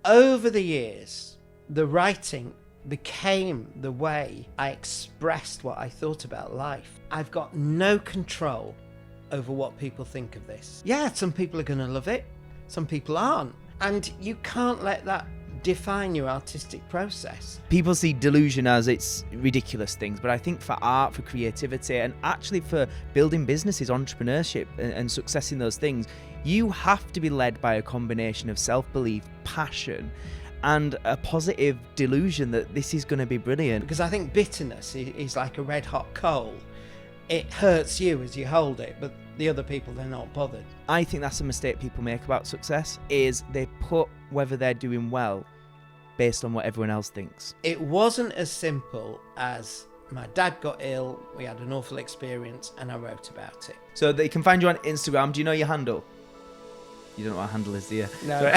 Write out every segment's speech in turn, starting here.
over the years, the writing became the way I expressed what I thought about life. I've got no control over what people think of this. Yeah, some people are going to love it, some people aren't. And you can't let that define your artistic process. People see delusion as it's ridiculous things, but I think for art, for creativity, and actually for building businesses, entrepreneurship and success in those things, you have to be led by a combination of self-belief, passion, and a positive delusion that this is going to be brilliant. Because I think bitterness is like a red hot coal. It hurts you as you hold it, but the other people, they're not bothered. I think that's a mistake people make about success, is they put whether they're doing well based on what everyone else thinks. It wasn't as simple as my dad got ill, we had an awful experience, and I wrote about it. So they can find you on Instagram. Do you know your handle? You don't know what our handle is, do you? No.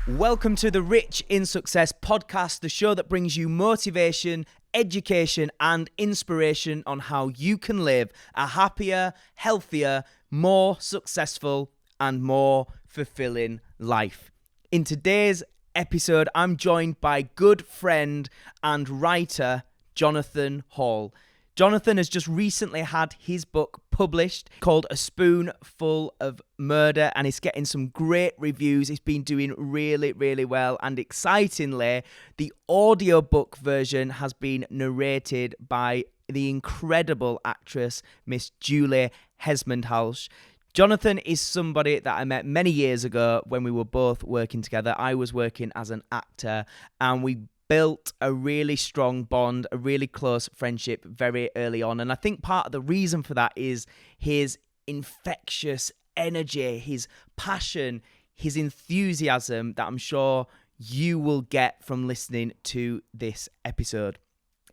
Welcome to the Rich in Success podcast, the show that brings you motivation, education, and inspiration on how you can live a happier, healthier, more successful, and more fulfilling life. In today's episode, I'm joined by good friend and writer, Jonathan Hall. Jonathan has just recently had his book published called A Spoonful of Murder, and it's getting some great reviews. It's been doing really, really well, and excitingly, the audiobook version has been narrated by the incredible actress, Miss Julie Hesmondhalgh. Jonathan is somebody that I met many years ago when we were both working together. I was working as an actor, and we built a really strong bond, a really close friendship very early on. And I think part of the reason for that is his infectious energy, his passion, his enthusiasm that I'm sure you will get from listening to this episode.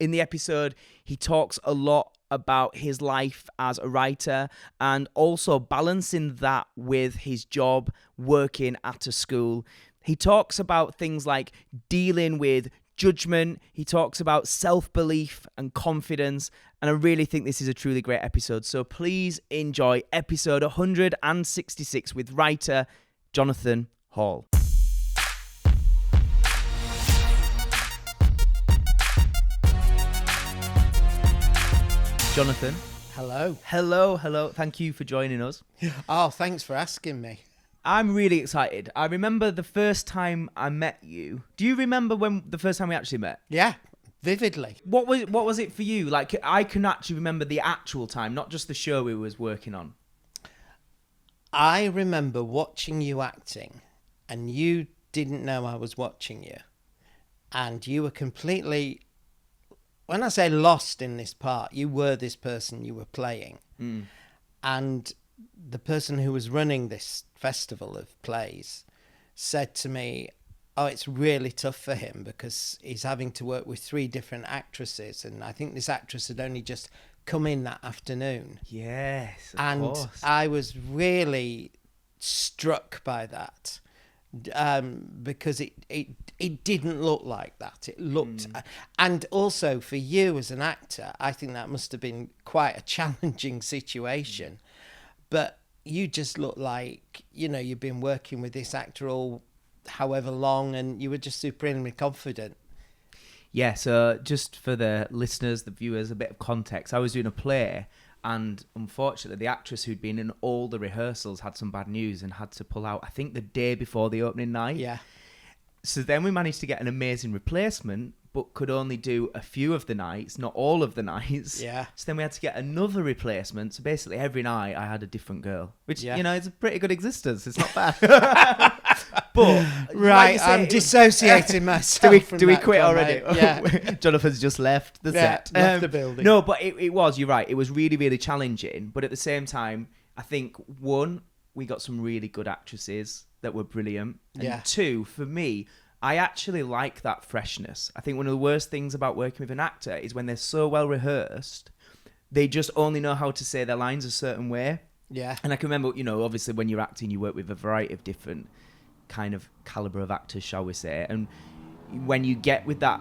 In the episode, he talks a lot about his life as a writer and also balancing that with his job working at a school. He talks about things like dealing with judgment. He talks about self-belief and confidence, and I really think this is a truly great episode. So please enjoy episode 166 with writer Jonathan Hall. Jonathan. Hello. Hello. Thank you for joining us. Oh, thanks for asking me. I'm really excited. I remember the first time I met you. Do you remember when the first time we actually met? Yeah, vividly. What was it for you? Like, I can actually remember the actual time, not just the show we was working on. I remember watching you acting, and you didn't know I was watching you. And you were completely, when I say lost in this part, you were this person you were playing. Mm. And the person who was running this festival of plays said to me, oh, it's really tough for him because he's having to work with 3 different actresses, and I think this actress had only just come in that afternoon. Yes, of course. I was really struck by that because it didn't look like that. It looked and also for you as an actor, I think that must have been quite a challenging situation. But you just look like, you know, you've been working with this actor all however long, and you were just supremely confident. Yeah, so just for the listeners, the viewers, a bit of context. I was doing a play, and unfortunately, the actress who'd been in all the rehearsals had some bad news and had to pull out, I think, the day before the opening night. Yeah. So then we managed to get an amazing replacement, but could only do a few of the nights, not all of the nights. Yeah. So then we had to get another replacement. So basically every night I had a different girl, which, you know, it's a pretty good existence. It's not bad. But right, like I'm dissociating myself. Do we quit already? Yeah. Jonathan's just left the set. Left the building. No, but it was, you're right. It was really, really challenging. But at the same time, I think, 1, we got some really good actresses that were brilliant. And 2, for me, I actually like that freshness. I think one of the worst things about working with an actor is when they're so well rehearsed, they just only know how to say their lines a certain way. Yeah. And I can remember, obviously when you're acting, you work with a variety of different kind of caliber of actors, shall we say. And when you get with that,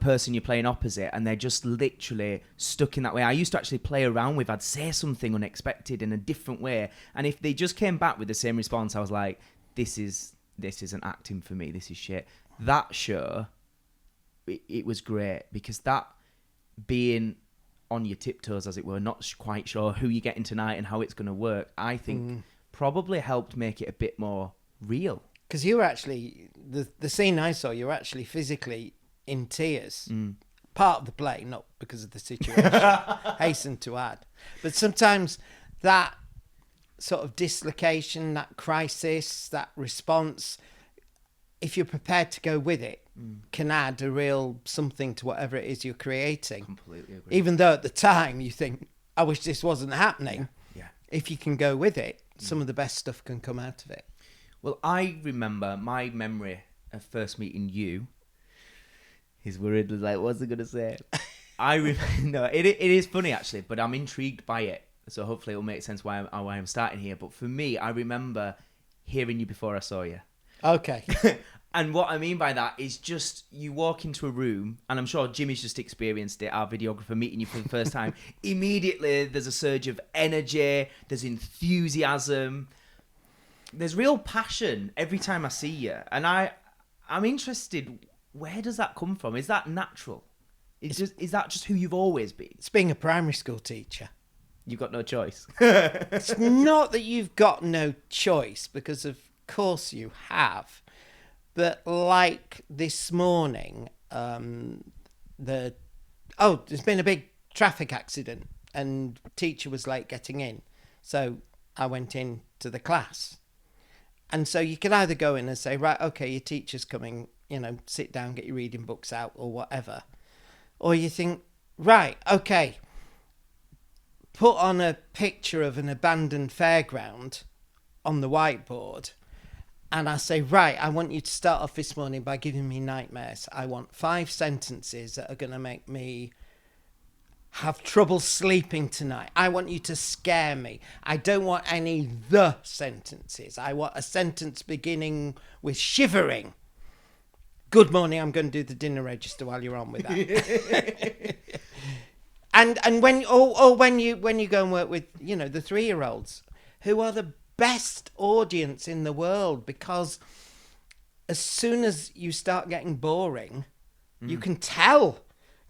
person you're playing opposite and they're just literally stuck in that way. I used to actually play around with, I'd say something unexpected in a different way. And if they just came back with the same response, I was like, this isn't acting for me. This is shit. That show, it was great because that being on your tiptoes, as it were, not quite sure who you're getting tonight and how it's going to work, I think probably helped make it a bit more real. Because you were actually, the scene I saw, you were actually physically in tears. Part of the play, not because of the situation, hasten to add. But sometimes that sort of dislocation, that crisis, that response, if you're prepared to go with it, can add a real something to whatever it is you're creating. Completely agree. Even though at the time you think, I wish this wasn't happening. Yeah. If you can go with it, some of the best stuff can come out of it. Well, I remember my memory of first meeting you. He's worried, like, what's he going to say? No, it is funny, actually, but I'm intrigued by it. So hopefully it'll make sense why I'm starting here. But for me, I remember hearing you before I saw you. Okay. And what I mean by that is just you walk into a room, and I'm sure Jimmy's just experienced it, our videographer, meeting you for the first time. Immediately, there's a surge of energy, there's enthusiasm, there's real passion every time I see you. And I'm interested, where does that come from? Is that natural? Is that just who you've always been? It's being a primary school teacher. You've got no choice. It's not that you've got no choice, because of course you have. But like this morning, there's been a big traffic accident and teacher was late getting in. So I went in to the class. And so you can either go in and say, right, okay, your teacher's coming, sit down, get your reading books out or whatever. Or you think, right, okay, put on a picture of an abandoned fairground on the whiteboard. And I say, right, I want you to start off this morning by giving me nightmares. I want 5 sentences that are going to make me have trouble sleeping tonight. I want you to scare me. I don't want any the sentences. I want a sentence beginning with shivering. Good morning, I'm going to do the dinner register while you're on with that. and when you go and work with, the 3-year-olds, who are the best audience in the world, because as soon as you start getting boring, you can tell,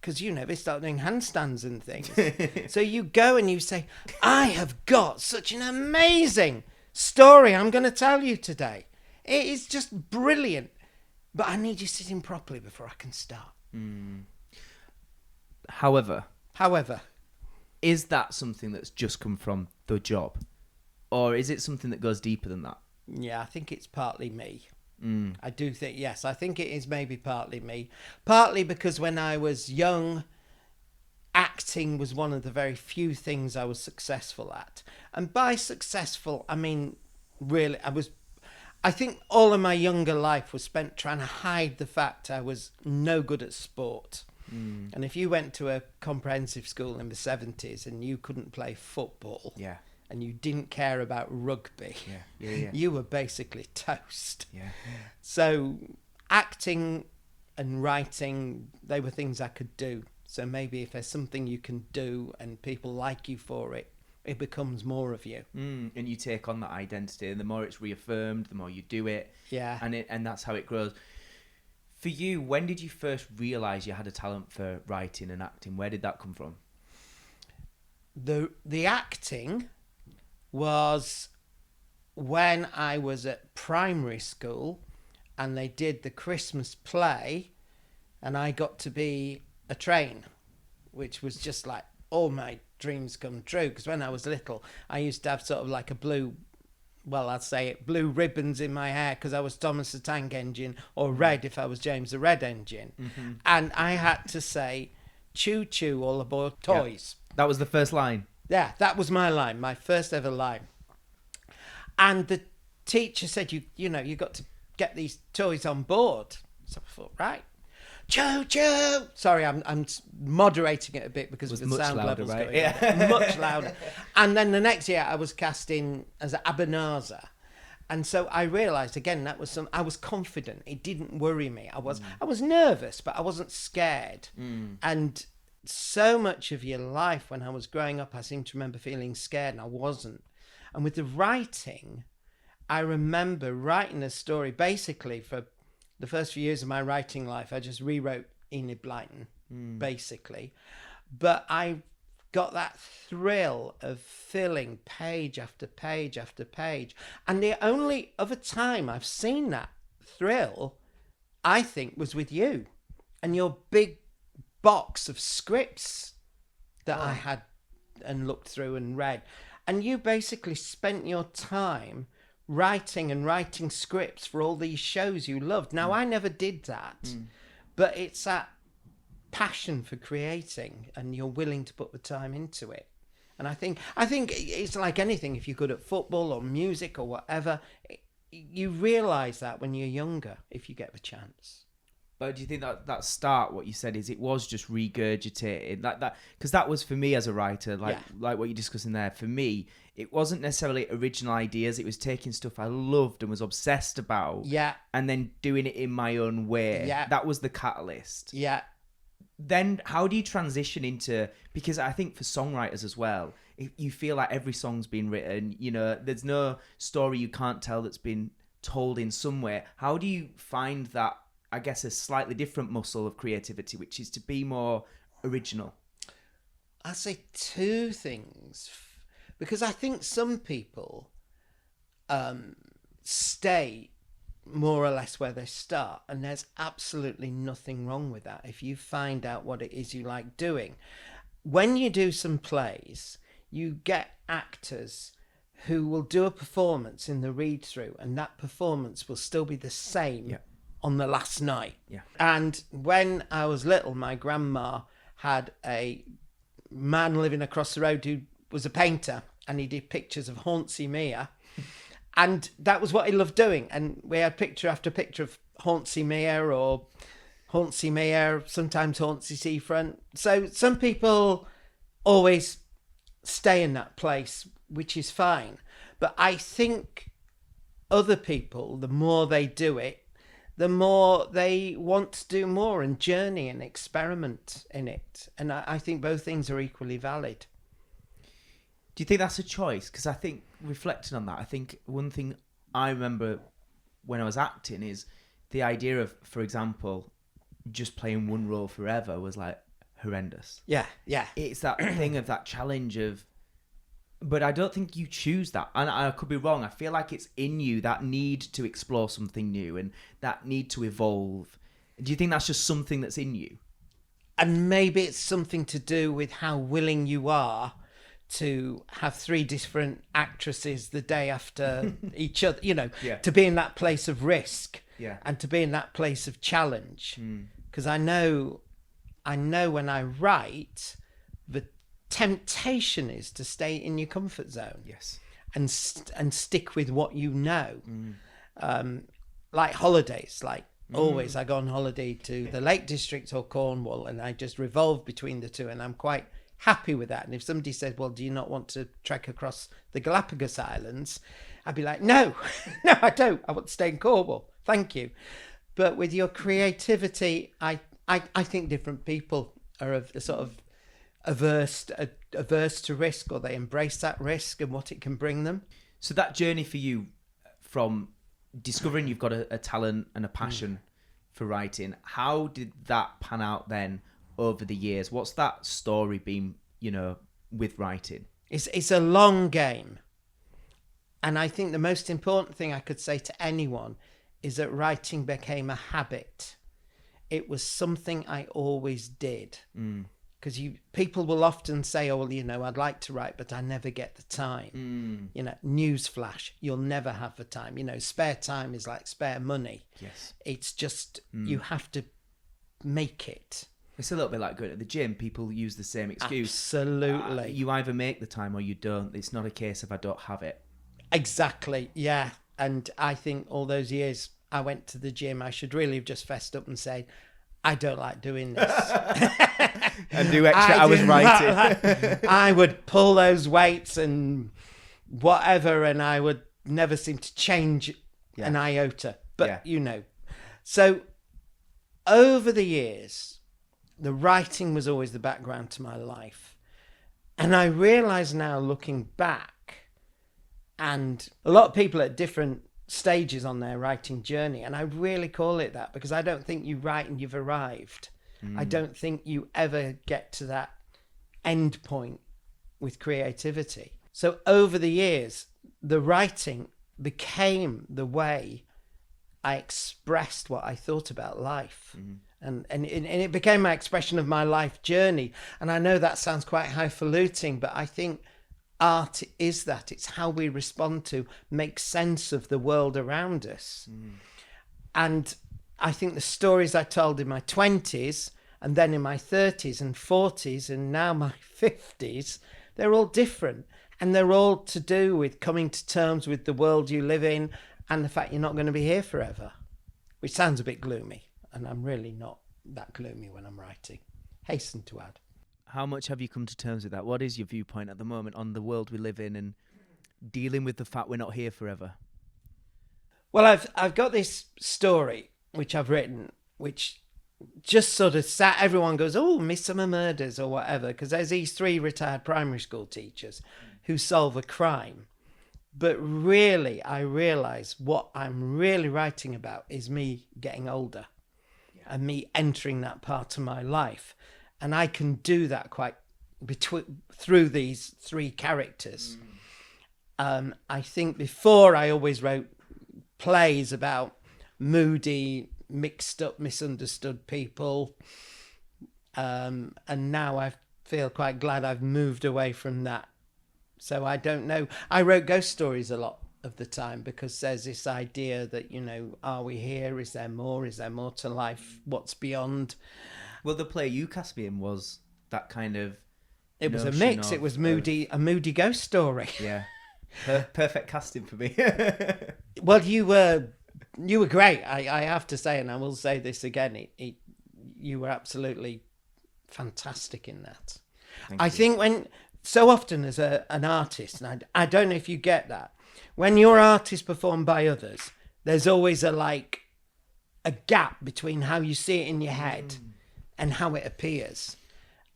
because they start doing handstands and things. So you go and you say, I have got such an amazing story I'm going to tell you today. It is just brilliant, but I need you sitting properly before I can start. However, is that something that's just come from the job? Or is it something that goes deeper than that? Yeah, I think it's partly me. I do think, yes, I think it is maybe partly me. Partly because when I was young, acting was one of the very few things I was successful at. And by successful, I mean, really, I think all of my younger life was spent trying to hide the fact I was no good at sport. And if you went to a comprehensive school in the 70s and you couldn't play football... Yeah. And you didn't care about rugby, yeah. You were basically toast. Yeah. So acting and writing, they were things I could do. So maybe if there's something you can do and people like you for it, it becomes more of you. And you take on that identity, and the more it's reaffirmed, the more you do it. Yeah. And that's how it grows. For you, when did you first realise you had a talent for writing and acting? Where did that come from? The acting was when I was at primary school and they did the Christmas play and I got to be a train, which was just like all my dreams come true. Because when I was little, I used to have sort of like a blue ribbons in my hair because I was Thomas the Tank Engine, or red if I was James the Red Engine. And I had to say, choo choo all aboard toys. Yeah. That was the first line. Yeah, that was my line, my first ever line. And the teacher said, you got to get these toys on board. So I thought, right. choo choo. Sorry, I'm moderating it a bit because of the much sound louder, levels right? going Yeah. on. Much louder. And then the next year I was cast in as Abanazar. And so I realised again I was confident. It didn't worry me. I was nervous, but I wasn't scared. And so much of your life when I was growing up, I seem to remember feeling scared, and I wasn't. And with the writing, I remember writing a story. Basically, for the first few years of my writing life, I just rewrote Enid Blyton, basically. But I got that thrill of filling page after page after page. And the only other time I've seen that thrill, I think, was with you and your big box of scripts that I had and looked through and read. And you basically spent your time writing scripts for all these shows you loved. Now, I never did that, but it's that passion for creating, and you're willing to put the time into it. And I think it's like anything. If you're good at football or music or whatever, you realise that when you're younger, if you get the chance. But do you think that start, what you said, is it was just regurgitated like that? Because that was for me as a writer, like what you're discussing there. For me, it wasn't necessarily original ideas. It was taking stuff I loved and was obsessed about, and then doing it in my own way. That was the catalyst. Then how do you transition into, because I think for songwriters as well, if you feel like every song's been written, there's no story you can't tell that's been told in some way. How do you find that, I guess, a slightly different muscle of creativity, which is to be more original? I say two things, because I think some people stay more or less where they start, and there's absolutely nothing wrong with that if you find out what it is you like doing. When you do some plays, you get actors who will do a performance in the read through, and that performance will still be the same on the last night. And when I was little, my grandma had a man living across the road who was a painter, and he did pictures of Hornsey Mere. And that was what he loved doing. And we had picture after picture of Hornsey Mere or Hornsey Mere, sometimes Hornsey Seafront. So some people always stay in that place, which is fine. But I think other people, the more they do it, the more they want to do more and journey and experiment in it. And I think both things are equally valid. Do you think that's a choice? Because I think, reflecting on that, I think one thing I remember when I was acting is the idea of, for example, just playing one role forever was like horrendous. Yeah. It's that thing of that challenge of, but I don't think you choose that. And I could be wrong. I feel like it's in you, that need to explore something new and that need to evolve. Do you think that's just something that's in you? And maybe it's something to do with how willing you are to have three different actresses the day after each other, to be in that place of risk and to be in that place of challenge. Because I know when I write, the temptation is to stay in your comfort zone. Yes. And stick with what you know. Like holidays, always I go on holiday to the Lake District or Cornwall, and I just revolve between the two, and I'm quite happy with that. And if somebody said, well, do you not want to trek across the Galapagos Islands? I'd be like, no, I don't. I want to stay in Cornwall. Thank you. But with your creativity, I think different people are sort of averse to risk, or they embrace that risk and what it can bring them. So that journey for you from discovering you've got a talent and a passion for writing, how did that pan out then over the years? What's that story been, with writing? It's a long game. And I think the most important thing I could say to anyone is that writing became a habit. It was something I always did. Because people will often say, oh, well, I'd like to write, but I never get the time. Newsflash, you'll never have the time. Spare time is like spare money. Yes. It's just, you have to make it. It's a little bit like going to the gym. People use the same excuse. Absolutely. You either make the time or you don't. It's not a case of I don't have it. Exactly, yeah. And I think all those years I went to the gym, I should really have just fessed up and said, I don't like doing this. And do extra hours writing. I would pull those weights and whatever, and I would never seem to change an iota. But, So over the years, the writing was always the background to my life. And I realise now, looking back, and a lot of people at different stages on their writing journey, and I really call it that because I don't think you write and you've arrived. I don't think you ever get to that end point with creativity. So over the years, the writing became the way I expressed what I thought about life. And it became my expression of my life journey. And I know that sounds quite highfalutin, but I think art is that. It's how we respond to, make sense of the world around us. And I think the stories I told in my 20s and then in my 30s and 40s and now my 50s, they're all different. And they're all to do with coming to terms with the world you live in and the fact you're not going to be here forever, which sounds a bit gloomy. And I'm really not that gloomy when I'm writing. Hasten to add. How much have you come to terms with that? What is your viewpoint at the moment on the world we live in and dealing with the fact we're not here forever? Well, I've got this story which I've written, which just sort of everyone goes, oh, Midsummer Murders or whatever, because there's these 3 retired primary school teachers who solve a crime. But really, I realise what I'm really writing about is me getting older and me entering that part of my life. And I can do that quite through these 3 characters. I think before I always wrote plays about moody, mixed up, misunderstood people. And now I feel quite glad I've moved away from that. So I don't know. I wrote ghost stories a lot of the time because there's this idea that, are we here? Is there more? Is there more to life? What's beyond? Well, the play you cast me in was that kind of... It was a mix. It was a moody ghost story. Yeah. Perfect casting for me. Well, you were great. I have to say, and I will say this again, you were absolutely fantastic in that. I think so often as an artist, and I don't know if you get that, when your art is performed by others, there's always a gap between how you see it in your head and how it appears.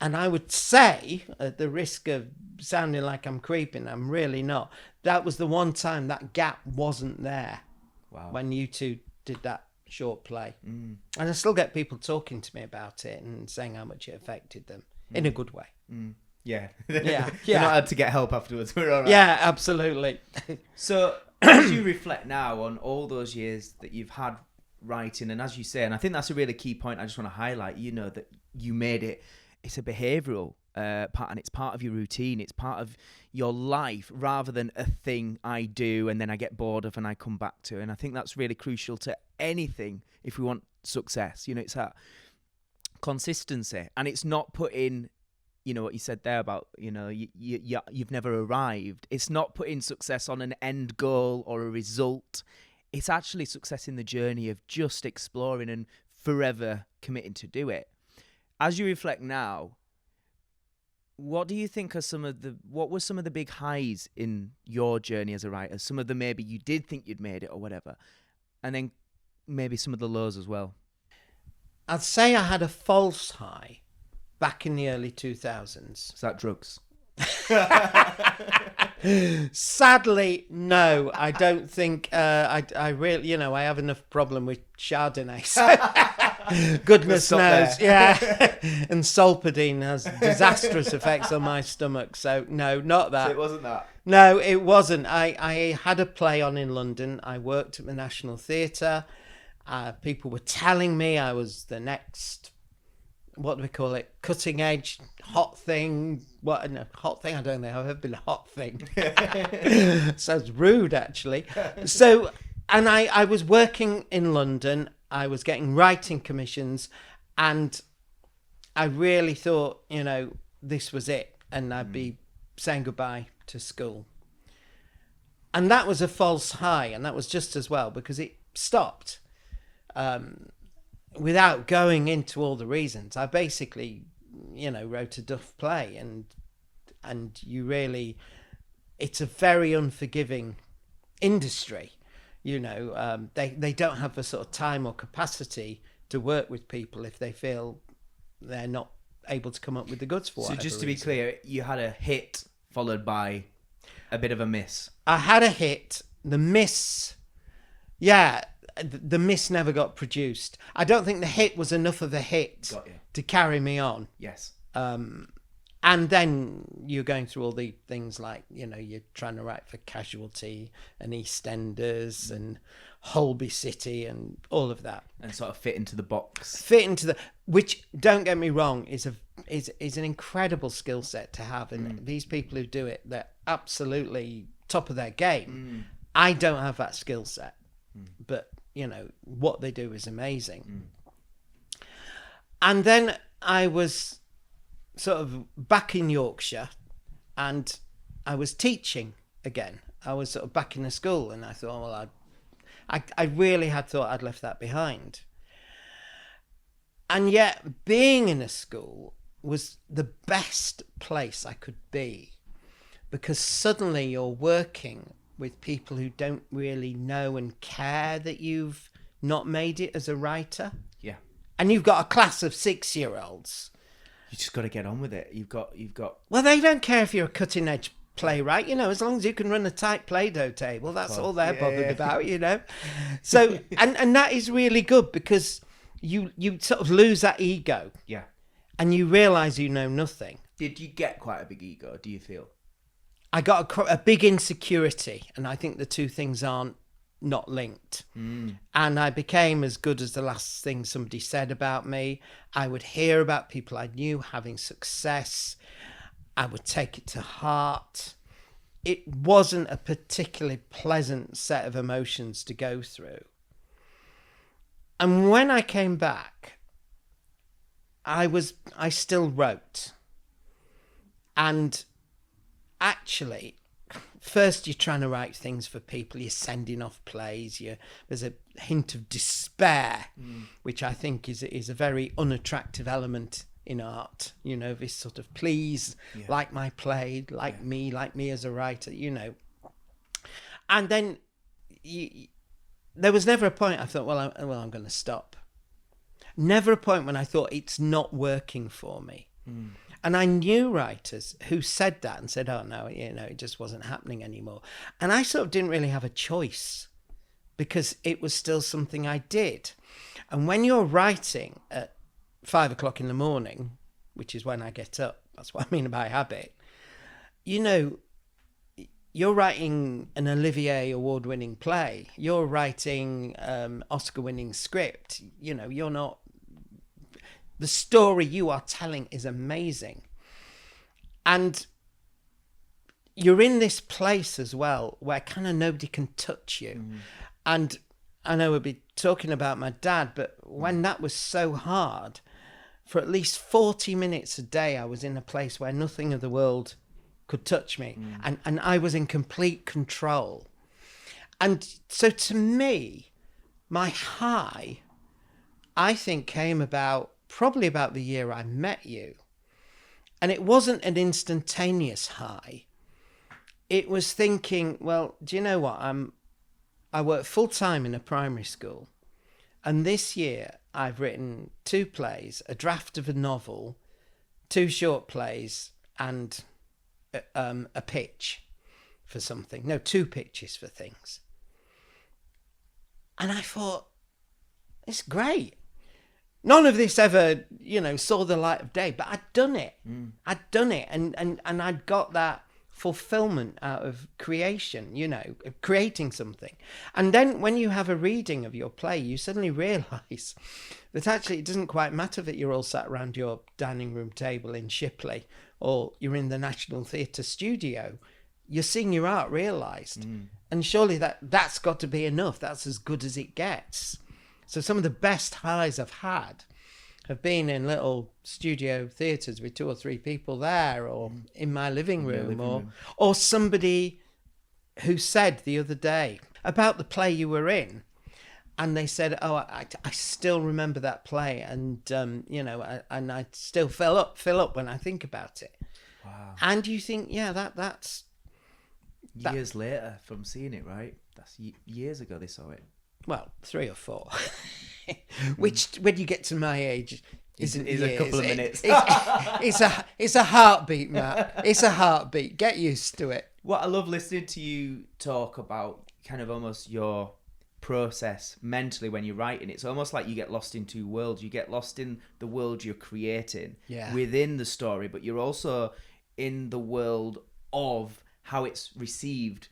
And I would say, at the risk of sounding like I'm creeping, I'm really not. That was the one time that gap wasn't there. Wow. When you 2 did that short play. And I still get people talking to me about it and saying how much it affected them in a good way. Yeah. Yeah. You're not had to get help afterwards. We're all right. Yeah, absolutely. So as you reflect now on all those years that you've had writing, and as you say, and I think that's a really key point I just want to highlight, that you made it, it's a behavioural part, and it's part of your routine, it's part of your life rather than a thing I do and then I get bored of and I come back to. And I think that's really crucial to anything if we want success. It's that consistency, and it's not putting, what you said there about, you've never arrived. It's not putting success on an end goal or a result. It's actually success in the journey of just exploring and forever committing to do it. As you reflect now, what do you think are what were some of the big highs in your journey as a writer? Some of them maybe you did think you'd made it or whatever. And then maybe some of the lows as well. I'd say I had a false high back in the early 2000s. Is that drugs? Sadly, no. I don't think I really, I have enough problem with Chardonnay. So goodness knows. Yeah. And Solpadeine has disastrous effects on my stomach. So no, not that. So it wasn't that? No, it wasn't. I had a play on in London. I worked at the National Theatre. People were telling me I was the next, what do we call it? Cutting edge, hot thing. What? No, hot thing? I don't think I've ever been a hot thing. Sounds rude, actually. So, and I was working in London. I was getting writing commissions, and I really thought, this was it, and I'd be saying goodbye to school. And that was a false high, and that was just as well because it stopped. without going into all the reasons, I basically, wrote a duff play, and you really, it's a very unforgiving industry. They don't have the sort of time or capacity to work with people if they feel they're not able to come up with the goods for whatever So just to be reason. clear, you had a hit followed by a bit of a miss. I had a hit. The miss, the miss never got produced. I don't think the hit was enough of a hit Got you. to carry me on. Yes. And then you're going through all the things like, you're trying to write for Casualty and EastEnders and Holby City and all of that. And sort of fit into the box. Which, don't get me wrong, is an incredible skill set to have. And these people who do it, they're absolutely top of their game. I don't have that skill set. But, what they do is amazing. And then I was sort of back in Yorkshire, and I was teaching again. I was sort of back in the school, and I thought, well, I really had thought I'd left that behind. And yet, being in a school was the best place I could be, because suddenly you're working with people who don't really know and care that you've not made it as a writer. Yeah. And you've got a class of 6-year-olds. You just got to get on with it. You've got. Well, they don't care if you're a cutting edge playwright, as long as you can run a tight Play-Doh table, that's all they're bothered about, So, and that is really good, because you sort of lose that ego. Yeah. And you realise you know nothing. Did you get quite a big ego, do you feel? I got a big insecurity, and I think the two things aren't not linked. And I became as good as the last thing somebody said about me. I would hear about people I knew having success. I would take it to heart. It wasn't a particularly pleasant set of emotions to go through. And when I came back, I still wrote. And actually, first you're trying to write things for people, you're sending off plays, there's a hint of despair, which I think is a very unattractive element in art, this sort of please, like my play, like me as a writer, And then there was never a point I thought, well, I'm going to stop. Never a point when I thought it's not working for me. And I knew writers who said that and said, oh no, it just wasn't happening anymore. And I sort of didn't really have a choice, because it was still something I did. And when you're writing at 5 o'clock in the morning, which is when I get up, that's what I mean by habit, you're writing an Olivier award-winning play, you're writing Oscar-winning script, you're not, the story you are telling is amazing. And you're in this place as well where kind of nobody can touch you. And I know we'll be talking about my dad, but when that was so hard, for at least 40 minutes a day, I was in a place where nothing of the world could touch me. And I was in complete control. And so to me, my high, I think, came probably about the year I met you. And it wasn't an instantaneous high. It was thinking, well, do you know what? I work full time in a primary school. And this year I've written 2 plays, a draft of a novel, 2 short plays, and a pitch for something. No, 2 pitches for things. And I thought, it's great. None of this ever, saw the light of day, but I'd done it. I'd done it. And I'd got that fulfillment out of creation, of creating something. And then when you have a reading of your play, you suddenly realise that actually it doesn't quite matter that you're all sat around your dining room table in Shipley, or you're in the National Theatre studio. You're seeing your art realised. And surely that's got to be enough. That's as good as it gets. So some of the best highs I've had have been in little studio theatres with 2 or 3 people there, or in my living room, or somebody who said the other day about the play you were in, and they said, "Oh, I still remember that play," and and I still fill up when I think about it. Wow. And you think, yeah, that's Years later from seeing it, right? That's years ago they saw it. well, 3 or 4, which when you get to my age isn't is years. a couple of minutes. It's a heartbeat, Matt. It's a heartbeat. Get used to it. What I love listening to you talk about kind of almost your process mentally when you're writing. It's almost like you get lost in two worlds. You get lost in the world you're creating within the story, but you're also in the world of how it's received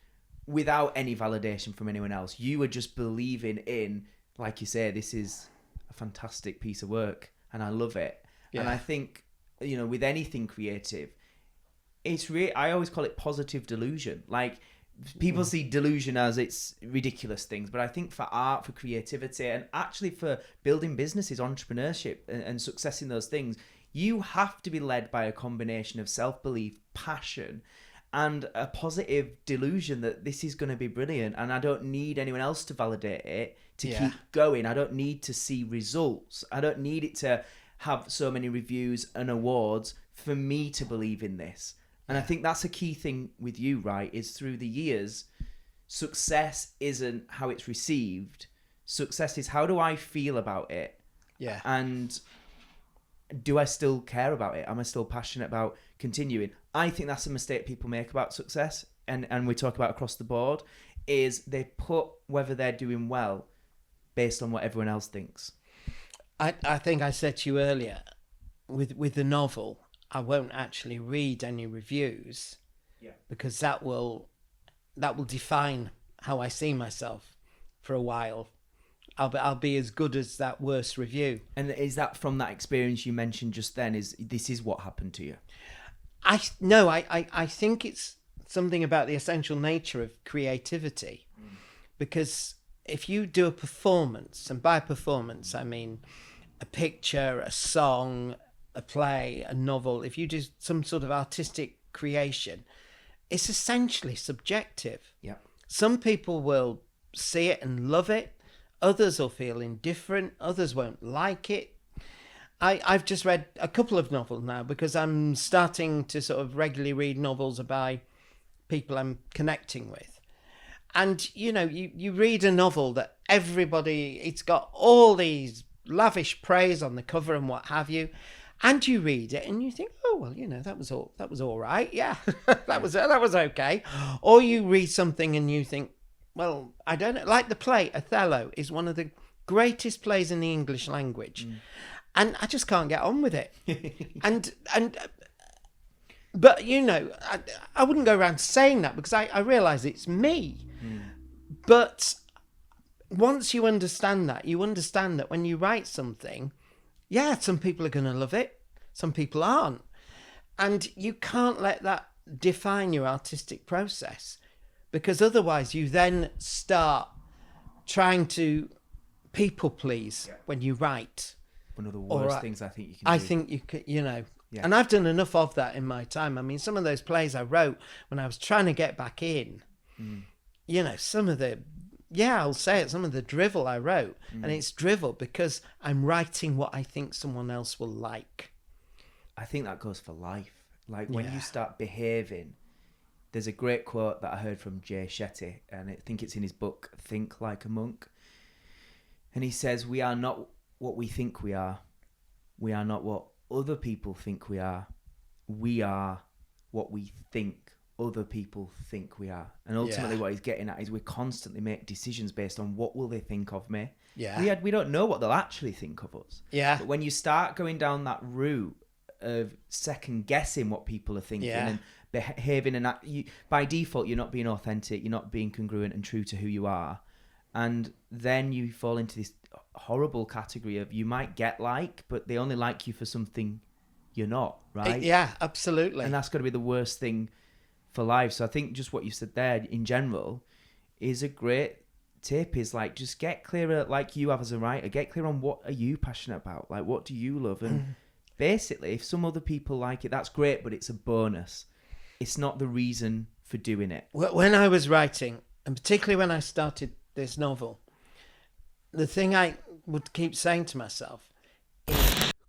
without any validation from anyone else. You are just believing in, like you say, this is a fantastic piece of work and I love it. Yeah. And I think, with anything creative, it's I always call it positive delusion. Like, people see delusion as it's ridiculous things, but I think for art, for creativity, and actually for building businesses, entrepreneurship and success in those things, you have to be led by a combination of self-belief, passion, and a positive delusion that this is going to be brilliant and I don't need anyone else to validate it to keep going. I don't need to see results. I don't need it to have so many reviews and awards for me to believe in this. And I think that's a key thing with you, right? Is through the years, success isn't how it's received. Success is how do I feel about it? Yeah. And do I still care about it? Am I still passionate about continuing? I think that's a mistake people make about success, and we talk about across the board, is they put whether they're doing well based on what everyone else thinks. I think I said to you earlier, with the novel, I won't actually read any reviews because that will define how I see myself for a while. I'll be as good as that worst review. And is that from that experience you mentioned just then? This is what happened to you? I think it's something about the essential nature of creativity, because if you do a performance, and by performance I mean a picture, a song, a play, a novel, if you do some sort of artistic creation, it's essentially subjective. Yeah. Some people will see it and love it. Others will feel indifferent. Others won't like it. I've just read a couple of novels now because I'm starting to sort of regularly read novels by people I'm connecting with. And, you read a novel that it's got all these lavish praise on the cover and what have you. And you read it and you think, oh, well, that was all right. Yeah, that was okay. Or you read something and you think, well, I don't know, like the play Othello is one of the greatest plays in the English language. And I just can't get on with it. But I wouldn't go around saying that because I realise it's me. But once you understand that when you write something, some people are going to love it, some people aren't. And you can't let that define your artistic process, because otherwise you then start trying to people please when you write. One of the worst things I think you can do. I think you could, and I've done enough of that in my time. I mean, some of those plays I wrote when I was trying to get back in, some of the, I'll say it, some of the drivel I wrote, and it's drivel because I'm writing what I think someone else will like. I think that goes for life. Like when you start behaving, there's a great quote that I heard from Jay Shetty, and I think it's in his book, Think Like a Monk. And he says, we are not what we think we are. We are not what other people think we are. We are what we think other people think we are. And ultimately what he's getting at is we constantly make decisions based on what will they think of me. Yeah. We don't know what they'll actually think of us. Yeah. But when you start going down that route of second guessing what people are thinking and behaving, and by default you're not being authentic, you're not being congruent and true to who you are, and then you fall into this horrible category of you might get but they only like you for something you're not, right? Yeah, absolutely. And that's got to be the worst thing for life. So I think just what you said there in general is a great tip, is like just get clearer, like you have as a writer, get clear on what are you passionate about, like what do you love, and basically if some other people like it, that's great, but it's a bonus. It's not the reason for doing it. When I was writing, and particularly when I started this novel, the thing I would keep saying to myself,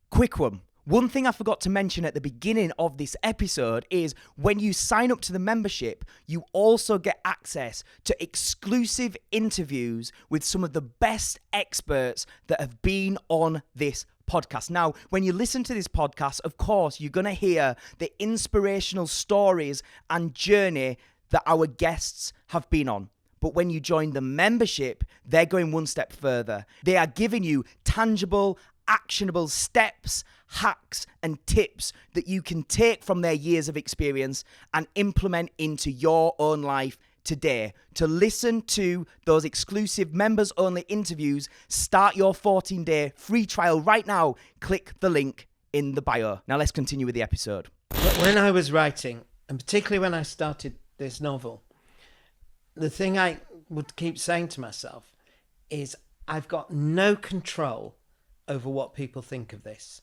Quick one. One thing I forgot to mention at the beginning of this episode is when you sign up to the membership, you also get access to exclusive interviews with some of the best experts that have been on this podcast. Now, when you listen to this podcast, of course, you're going to hear the inspirational stories and journey that our guests have been on. But when you join the membership, they're going one step further. They are giving you tangible, actionable steps, hacks, and tips that you can take from their years of experience and implement into your own life today. To listen to those exclusive members-only interviews, start your 14-day free trial right now. Click the link in the bio. Now let's continue with the episode. when I was writing, and particularly when I started this novel, the thing I would keep saying to myself is I've got no control over what people think of this.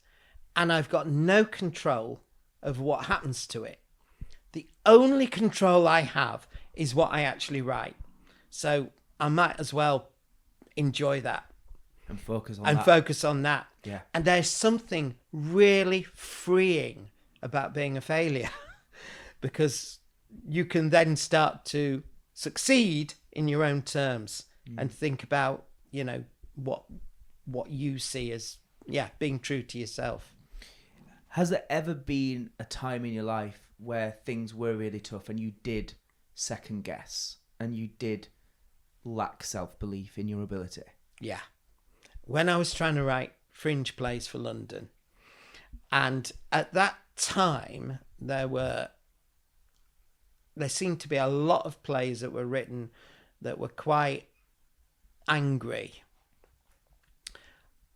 And I've got no control over what happens to it. The only control I have is what I actually write. So I might as well enjoy that. And focus on that. Yeah. And there's something really freeing about being a failure because you can then start to succeed in your own terms and think about, you know, what you see as, being true to yourself. Has there ever been a time in your life where things were really tough and you did second guess and you did lack self-belief in your ability? Yeah. When I was trying to write fringe plays for London, and at that time there seemed to be a lot of plays that were written that were quite angry,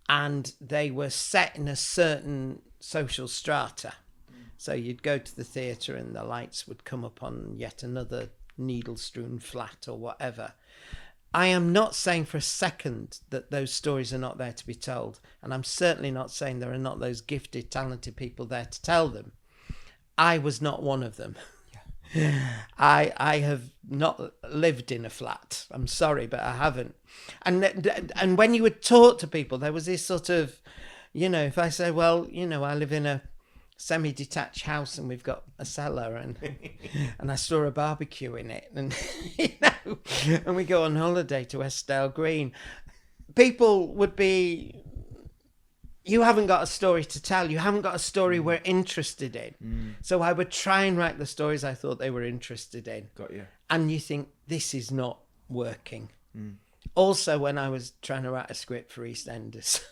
and they were set in a certain social strata. So you'd go to the theatre and the lights would come up on yet another needle-strewn flat or whatever. I am not saying for a second that those stories are not there to be told. And I'm certainly not saying there are not those gifted, talented people there to tell them. I was not one of them. Yeah. I have not lived in a flat. I'm sorry, but I haven't. And when you would talk to people, there was this sort of, you know, if I say, well, you know, I live in a semi-detached house and we've got a cellar and I store a barbecue in it, and you know, and we go on holiday to Estelle Green, people would be, you haven't got a story to tell, you haven't got a story we're interested in. So I would try and write the stories I thought they were interested in. Got you. And you think, this is not working. Also, when I was trying to write a script for EastEnders,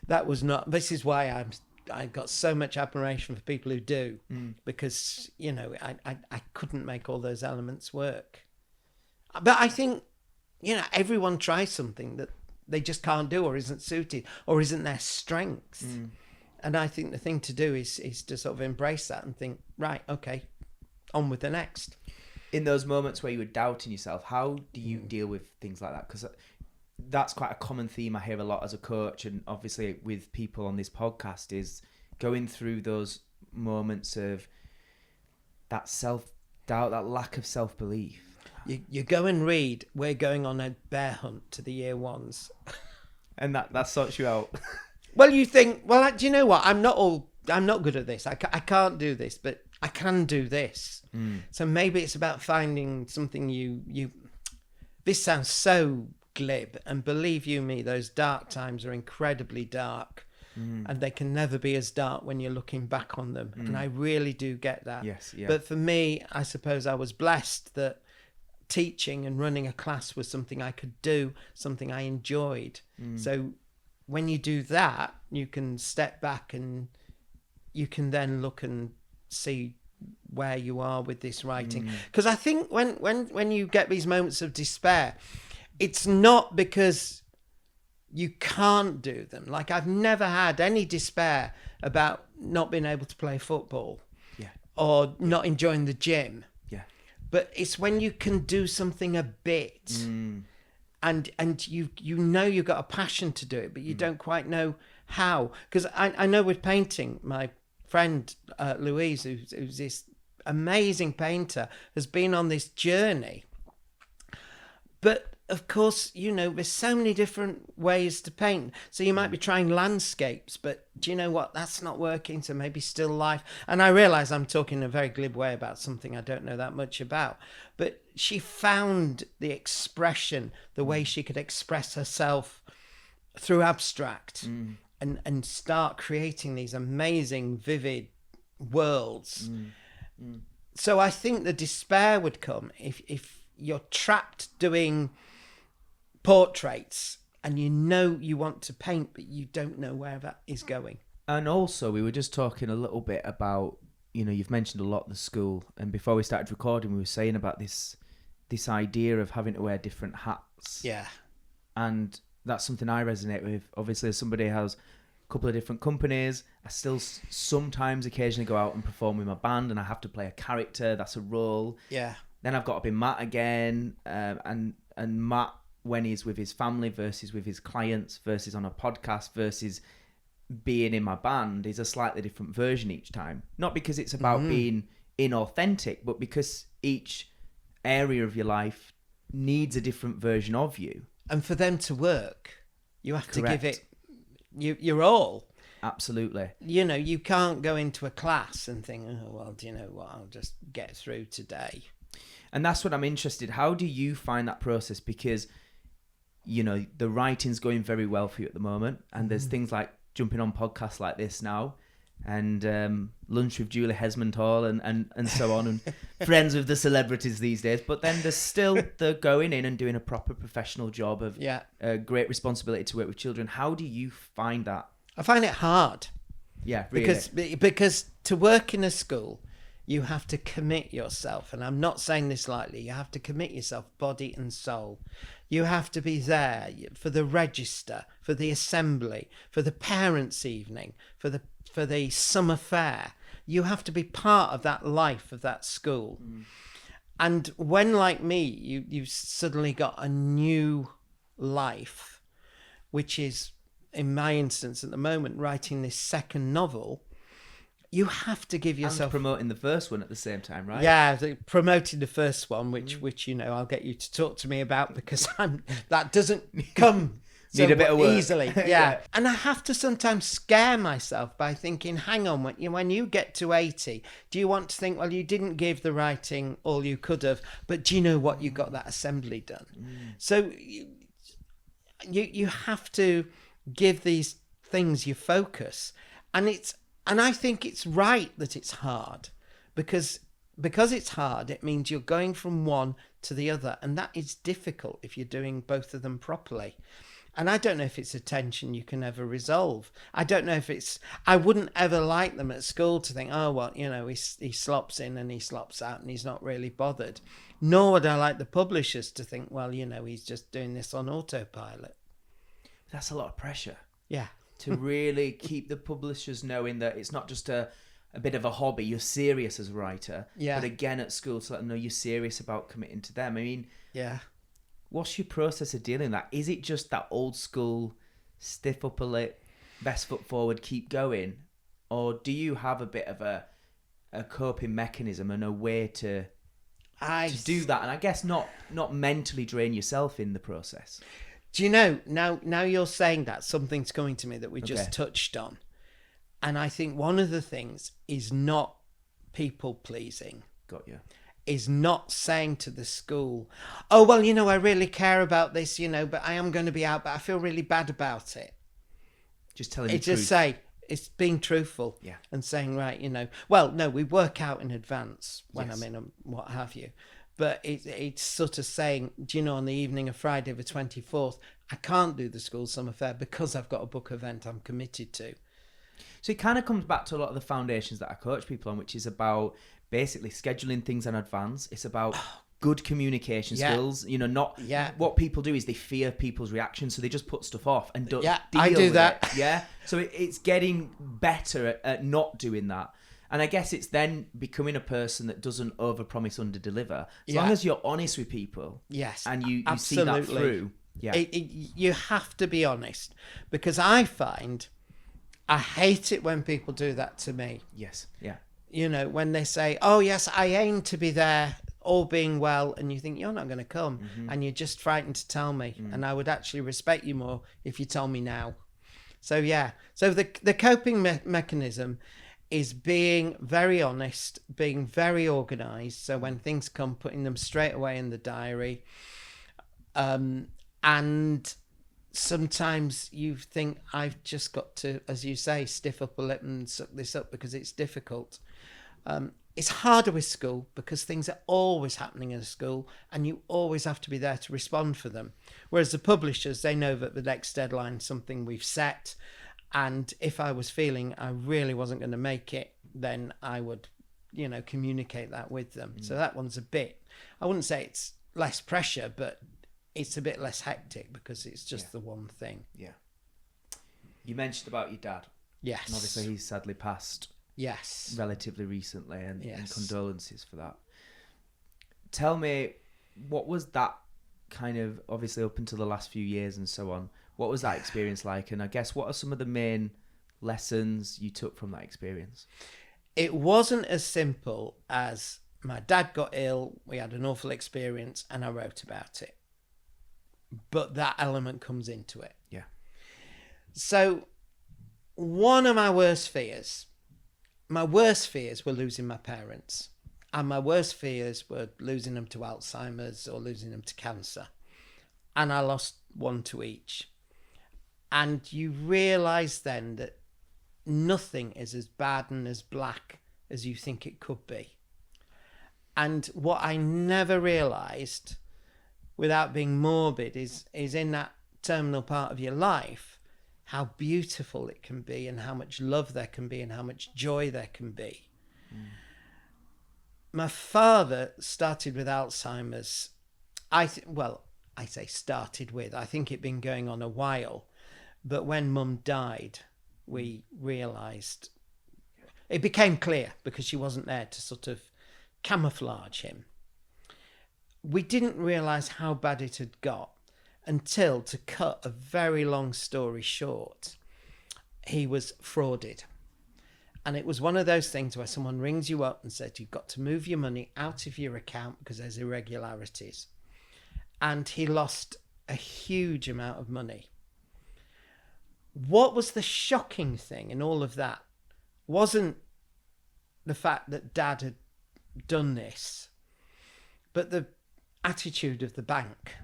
that was not, this is why I got so much admiration for people who do, because, you know, I couldn't make all those elements work. But I think, you know, everyone tries something that they just can't do or isn't suited or isn't their strength. And I think the thing to do is to sort of embrace that and think, right, okay, on with the next. In those moments where you were doubting yourself, how do you deal with things like that? Because that's quite a common theme I hear a lot as a coach, and obviously with people on this podcast, is going through those moments of that self-doubt, that lack of self-belief. You go and read We're Going on a Bear Hunt to the Year Ones. And that sorts you out. Well, you think, well, do you know what? I'm not good at this. I can't do this, but I can do this. So maybe it's about finding something you this sounds so glib, and believe you me, those dark times are incredibly dark, and they can never be as dark when you're looking back on them. And I really do get that. Yes, yeah. But for me, I suppose I was blessed that teaching and running a class was something I could do, something I enjoyed. So when you do that, you can step back and you can then look and see where you are with this writing. Because I think when you get these moments of despair, it's not because you can't do them. Like, I've never had any despair about not being able to play football, or not enjoying the gym. But it's when you can do something a bit, and you know you've got a passion to do it, but you don't quite know how. Because I know with painting, my friend Louise, who's this amazing painter, has been on this journey. But of course, there's so many different ways to paint. So you might be trying landscapes, but do you know what? That's not working. So maybe still life. And I realize I'm talking in a very glib way about something I don't know that much about. But she found the expression, the way she could express herself through abstract and start creating these amazing, vivid worlds. So I think the despair would come if you're trapped doing portraits and you want to paint, but you don't know where that is going. And also, we were just talking a little bit about, you've mentioned a lot the school, and before we started recording, we were saying about this idea of having to wear different hats. Yeah. And that's something I resonate with. Obviously, as somebody who has a couple of different companies, I still sometimes occasionally go out and perform with my band, and I have to play a character. That's a role. Yeah. Then I've got to be Matt again, and Matt, when he's with his family versus with his clients versus on a podcast versus being in my band, is a slightly different version each time. Not because it's about being inauthentic, but because each area of your life needs a different version of you. And for them to work, you have to give it your all. Absolutely. You can't go into a class and think, oh, well, do you know what? I'll just get through today. And that's what I'm interested. How do you find that process? Because, the writing's going very well for you at the moment. And there's things like jumping on podcasts like this now, and lunch with Julie Hesmond Hall and so on, and friends with the celebrities these days. But then there's still the going in and doing a proper professional job of great responsibility to work with children. How do you find that? I find it hard. Yeah, really. Because to work in a school, you have to commit yourself. And I'm not saying this lightly. You have to commit yourself, body and soul. You have to be there for the register, for the assembly, for the parents' evening, for the summer fair. You have to be part of that life of that school. And when, like me, you've suddenly got a new life, which is, in my instance at the moment, writing this second novel, you have to give yourself... And promoting the first one at the same time, right? Yeah, promoting the first one, which I'll get you to talk to me about, because that doesn't come so Need a bit of work. Easily. Yeah. And I have to sometimes scare myself by thinking, hang on, when you get to 80, do you want to think, well, you didn't give the writing all you could have, but do you know what? You got that assembly done. So you have to give these things your focus. And I think it's right that it's hard, because it's hard, it means you're going from one to the other, and that is difficult if you're doing both of them properly. And I don't know if it's a tension you can ever resolve. I don't know if I wouldn't ever like them at school to think, oh, well, he slops in and he slops out and he's not really bothered. Nor would I like the publishers to think, well, he's just doing this on autopilot. That's a lot of pressure. Yeah. To really keep the publishers knowing that it's not just a bit of a hobby, you're serious as a writer. Yeah. But again, at school, to let them know you're serious about committing to them. I mean, yeah. What's your process of dealing with that? Is it just that old school, stiff upper lip, best foot forward, keep going? Or do you have a bit of a coping mechanism and a way to do that? And I guess not mentally drain yourself in the process. Do you know, now you're saying that, something's coming to me that we just touched on. And I think one of the things is not people pleasing. Got you. Is not saying to the school, oh, well, I really care about this, but I am going to be out, but I feel really bad about it. Just telling the truth. Just say, it's being truthful. Yeah. And saying, right, well, no, we work out in advance when I'm in and what have you. But it's sort of saying, on the evening of Friday the 24th, I can't do the school summer fair because I've got a book event I'm committed to. So it kind of comes back to a lot of the foundations that I coach people on, which is about basically scheduling things in advance. It's about good communication skills. What people do is they fear people's reactions, so they just put stuff off and don't deal I do with that. It. Yeah. So it's getting better at not doing that. And I guess it's then becoming a person that doesn't overpromise, underdeliver. As long as you're honest with people, and you see that through. Yeah, you have to be honest, because I find I hate it when people do that to me. Yes, yeah. When they say, "Oh yes, I aim to be there all being well, and you think you're not going to come, and you're just frightened to tell me, and I would actually respect you more if you told me now. So yeah, so the coping mechanism is being very honest, being very organised. So when things come, putting them straight away in the diary, and sometimes you think, I've just got to, as you say, stiff up a lip and suck this up because it's difficult. It's harder with school because things are always happening in a school and you always have to be there to respond for them. Whereas the publishers, they know that the next deadline is something we've set. And if I was feeling I really wasn't going to make it, then I would, communicate that with them. So that one's a bit, I wouldn't say it's less pressure, but it's a bit less hectic because it's just the one thing. Yeah. You mentioned about your dad. Yes. And obviously he's sadly passed. Yes. Relatively recently, and condolences for that. Tell me, what was that kind of, obviously up until the last few years and so on, what was that experience like? And I guess what are some of the main lessons you took from that experience? It wasn't as simple as my dad got ill, we had an awful experience, and I wrote about it. But that element comes into it. Yeah. So one of my worst fears were losing my parents. And my worst fears were losing them to Alzheimer's or losing them to cancer. And I lost one to each. And you realise then that nothing is as bad and as black as you think it could be. And what I never realised, without being morbid, is in that terminal part of your life, how beautiful it can be and how much love there can be and how much joy there can be. My father started with Alzheimer's. I say started with, I think it'd been going on a while, but when Mum died, we realised, it became clear because she wasn't there to sort of camouflage him. We didn't realise how bad it had got until, to cut a very long story short, he was frauded. And it was one of those things where someone rings you up and said, you've got to move your money out of your account because there's irregularities. And he lost a huge amount of money. What was the shocking thing in all of that wasn't the fact that Dad had done this, but the attitude of the bank,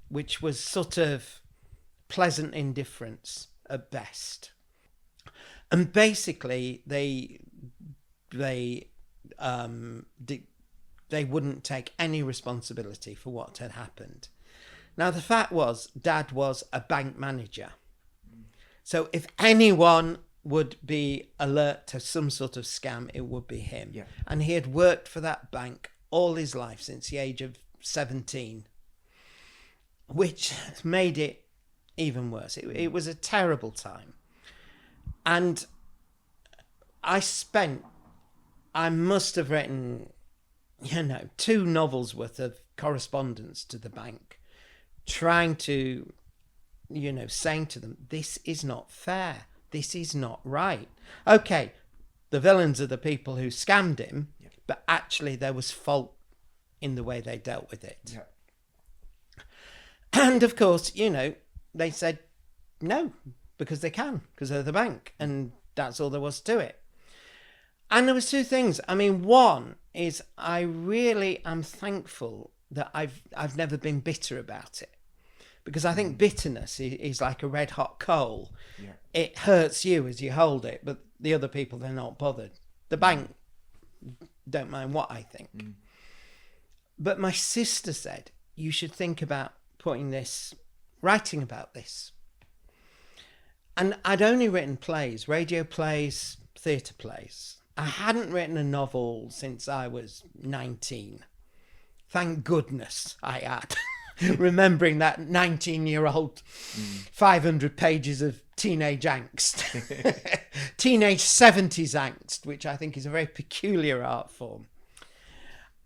which was sort of pleasant indifference at best. And basically they wouldn't take any responsibility for what had happened. Now, the fact was, Dad was a bank manager. So if anyone would be alert to some sort of scam, it would be him. Yeah. And he had worked for that bank all his life since the age of 17, which made it even worse. It was a terrible time. And I must have written, 2 novels worth of correspondence to the bank, trying to, saying to them, this is not fair. This is not right. Okay, the villains are the people who scammed him, but actually there was fault in the way they dealt with it. Yeah. And of course, they said no, because they can, because they're the bank, and that's all there was to it. And there was 2 things. I mean, one is I really am thankful that I've never been bitter about it, because I think bitterness is like a red hot coal. Yeah. It hurts you as you hold it, but the other people, they're not bothered. The bank don't mind what I think. But my sister said, you should think about writing about this. And I'd only written plays, radio plays, theatre plays. I hadn't written a novel since I was 19. Thank goodness I had. Remembering that 19-year-old 500 pages of teenage angst. Teenage 70s angst, which I think is a very peculiar art form.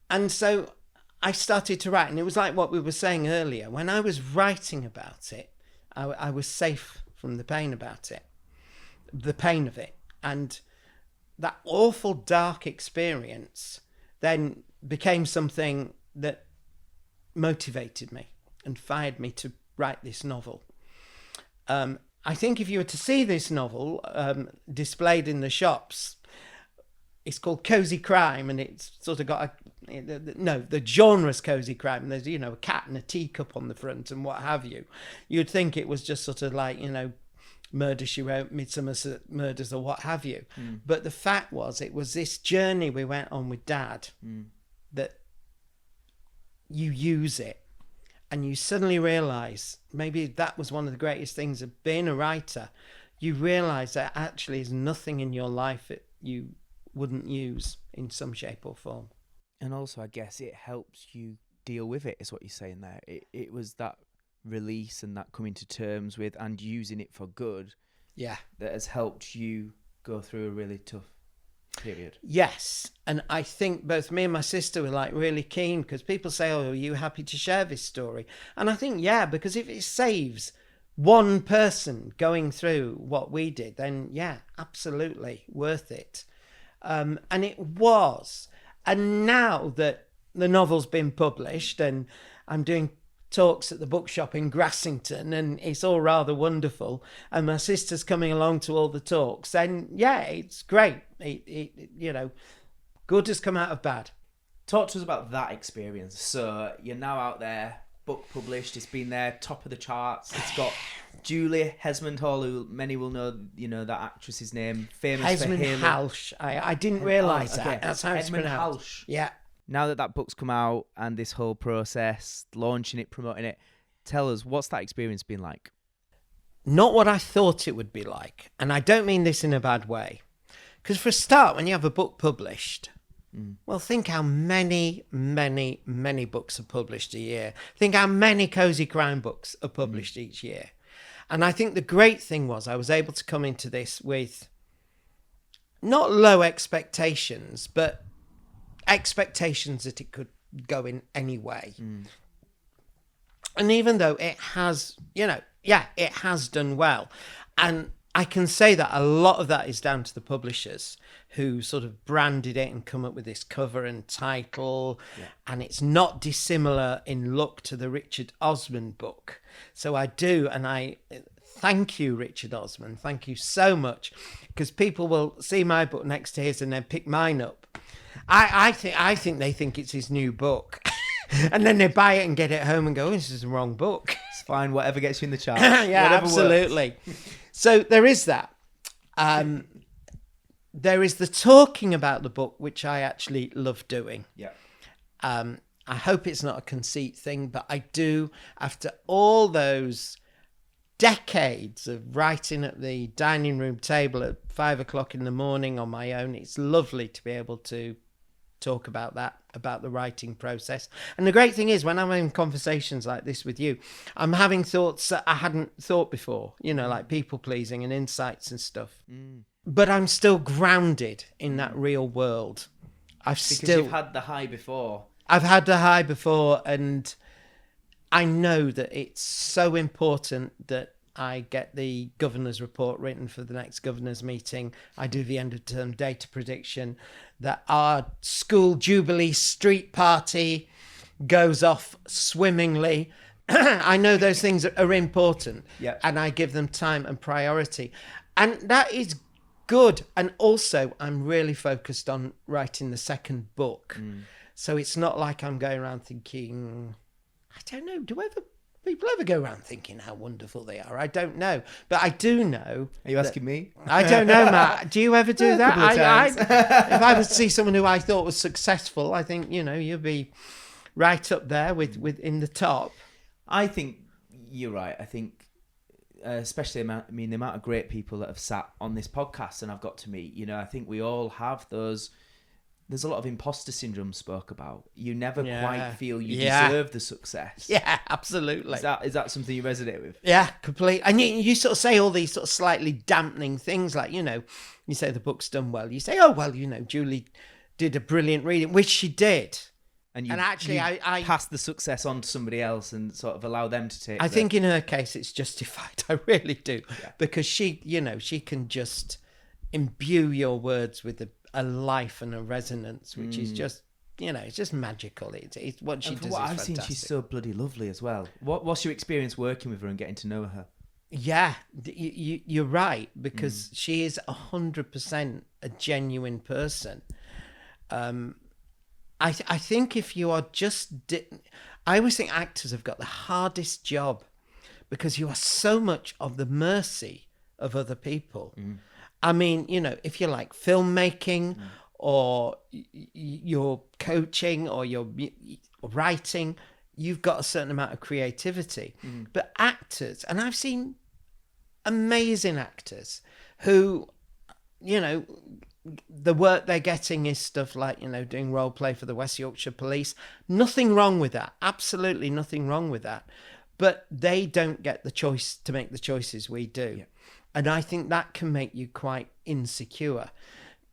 And so I started to write, and it was like what we were saying earlier. When I was writing about it, I was safe from the pain about it, the pain of it. And that awful dark experience then became something that motivated me and fired me to write this novel. I think if you were to see this novel displayed in the shops, it's called Cozy Crime, and it's sort of got the genre's Cozy Crime. There's, you know, a cat and a teacup on the front and what have you. You'd think it was just sort of like, you know, Murder, She Wrote, Midsummer Murders or what have you. But the fact was, it was this journey we went on with Dad that you use it and you suddenly realise, maybe that was one of the greatest things of being a writer. You realise that actually is nothing in your life that you wouldn't use in some shape or form. And also, I guess it helps you deal with it, is what you're saying there. It was that release and that coming to terms with and using it for good that has helped you go through a really tough period. Yes, and I think both me and my sister were like really keen, because people say, oh, are you happy to share this story? And I think, yeah, because if it saves one person going through what we did, then yeah, absolutely worth it. And it was. And now that the novel's been published and I'm doing talks at the bookshop in Grassington and it's all rather wonderful, and my sister's coming along to all the talks, then yeah, it's great. It you know, good has come out of bad. Talk to us about that experience. So you're now out there, book published, it's been there, top of the charts. It's got Julie Hesmond Hall, who many will know, you know, that actress's name, famous Hesmond for Halo. Halsh. I didn't realise okay. that. That's how it's Edmund pronounced. Halsh. Yeah. Now that book's come out and this whole process, launching it, promoting it, tell us, what's that experience been like? Not what I thought it would be like. And I don't mean this in a bad way. Because for a start, when you have a book published, well, think how many, many, many books are published a year. Think how many Cozy Crime books are published each year. And I think the great thing was I was able to come into this with not low expectations, but expectations that it could go in any way. And even though it has, you know, yeah, it has done well. And I can say that a lot of that is down to the publishers who sort of branded it and come up with this cover and title. Yeah. And it's not dissimilar in look to the Richard Osman book. So I do, and I thank you, Richard Osman. Thank you so much, because people will see my book next to his and then pick mine up. I think they think it's his new book. And then they buy it and get it home and go, oh, this is the wrong book. It's fine, whatever gets you in the chart. Yeah, whatever absolutely. So there is that. There is the talking about the book, which I actually love doing. Yeah. I hope it's not a conceit thing, but I do, after all those decades of writing at the dining room table at 5 o'clock in the morning on my own, it's lovely to be able to talk about that, about the writing process. And the great thing is, when I'm having conversations like this with you, I'm having thoughts that I hadn't thought before, you know, like people pleasing and insights and stuff. But I'm still grounded in that real world. You've had the high before. I've had the high before, and I know that it's so important that I get the governor's report written for the next governor's meeting. I do the end of term data prediction, that our school jubilee street party goes off swimmingly. I know those things are important, and I give them time and priority. And that is good. And also, I'm really focused on writing the second book. So it's not like I'm going around thinking, I don't know, people ever go around thinking how wonderful they are? I don't know. But I do know. Are you asking me? I don't know, Matt. Do you ever do that? Times. If I would see someone who I thought was successful, I think, you know, you'd be right up there with in the top. I think you're right. I think, especially, the amount of great people that have sat on this podcast and I've got to meet, you know, I think we all have those. There's a lot of imposter syndrome spoke about. You never quite feel you deserve the success. Yeah, absolutely. Is that something you resonate with? Yeah, completely. And you sort of say all these sort of slightly dampening things, like, you know, you say the book's done well. You say, oh, well, you know, Julie did a brilliant reading, which she did. And actually, I pass the success on to somebody else and sort of allow them to take I think in her case, it's justified. I really do. Yeah. Because she, you know, she can just imbue your words with a life and a resonance, which is just it's just magical. It's what she And does. from what Is I've seen, fantastic. she's so bloody lovely as well. What's your experience working with her and getting to know her? Yeah, you're right, because she is 100% a genuine person. I think if you are I always think actors have got the hardest job, because you are so much of the mercy of other people. I mean, if you're like filmmaking or you're coaching or you're writing, you've got a certain amount of creativity. But actors, and I've seen amazing actors who, the work they're getting is stuff like, doing role play for the West Yorkshire Police. Nothing wrong with that. Absolutely nothing wrong with that. But they don't get the choice to make the choices we do. Yeah. And I think that can make you quite insecure.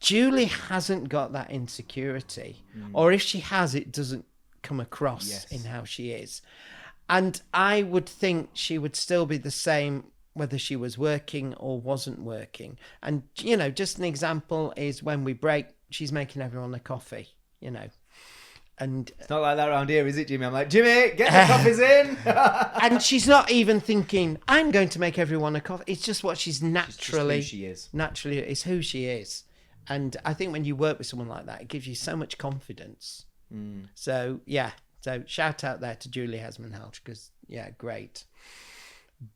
Julie hasn't got that insecurity. Or if she has, it doesn't come across in how she is. And I would think she would still be the same whether she was working or wasn't working. And, just an example is when we break, she's making everyone a coffee, And it's not like that around here, is it, Jimmy? I'm like, Jimmy, get the coffees in. And she's not even thinking, I'm going to make everyone a coffee. It's just what she's naturally. She's who she is. Naturally, it's who she is. And I think when you work with someone like that, it gives you so much confidence. So, yeah. So shout out there to Julie Hesmanhout, because, great.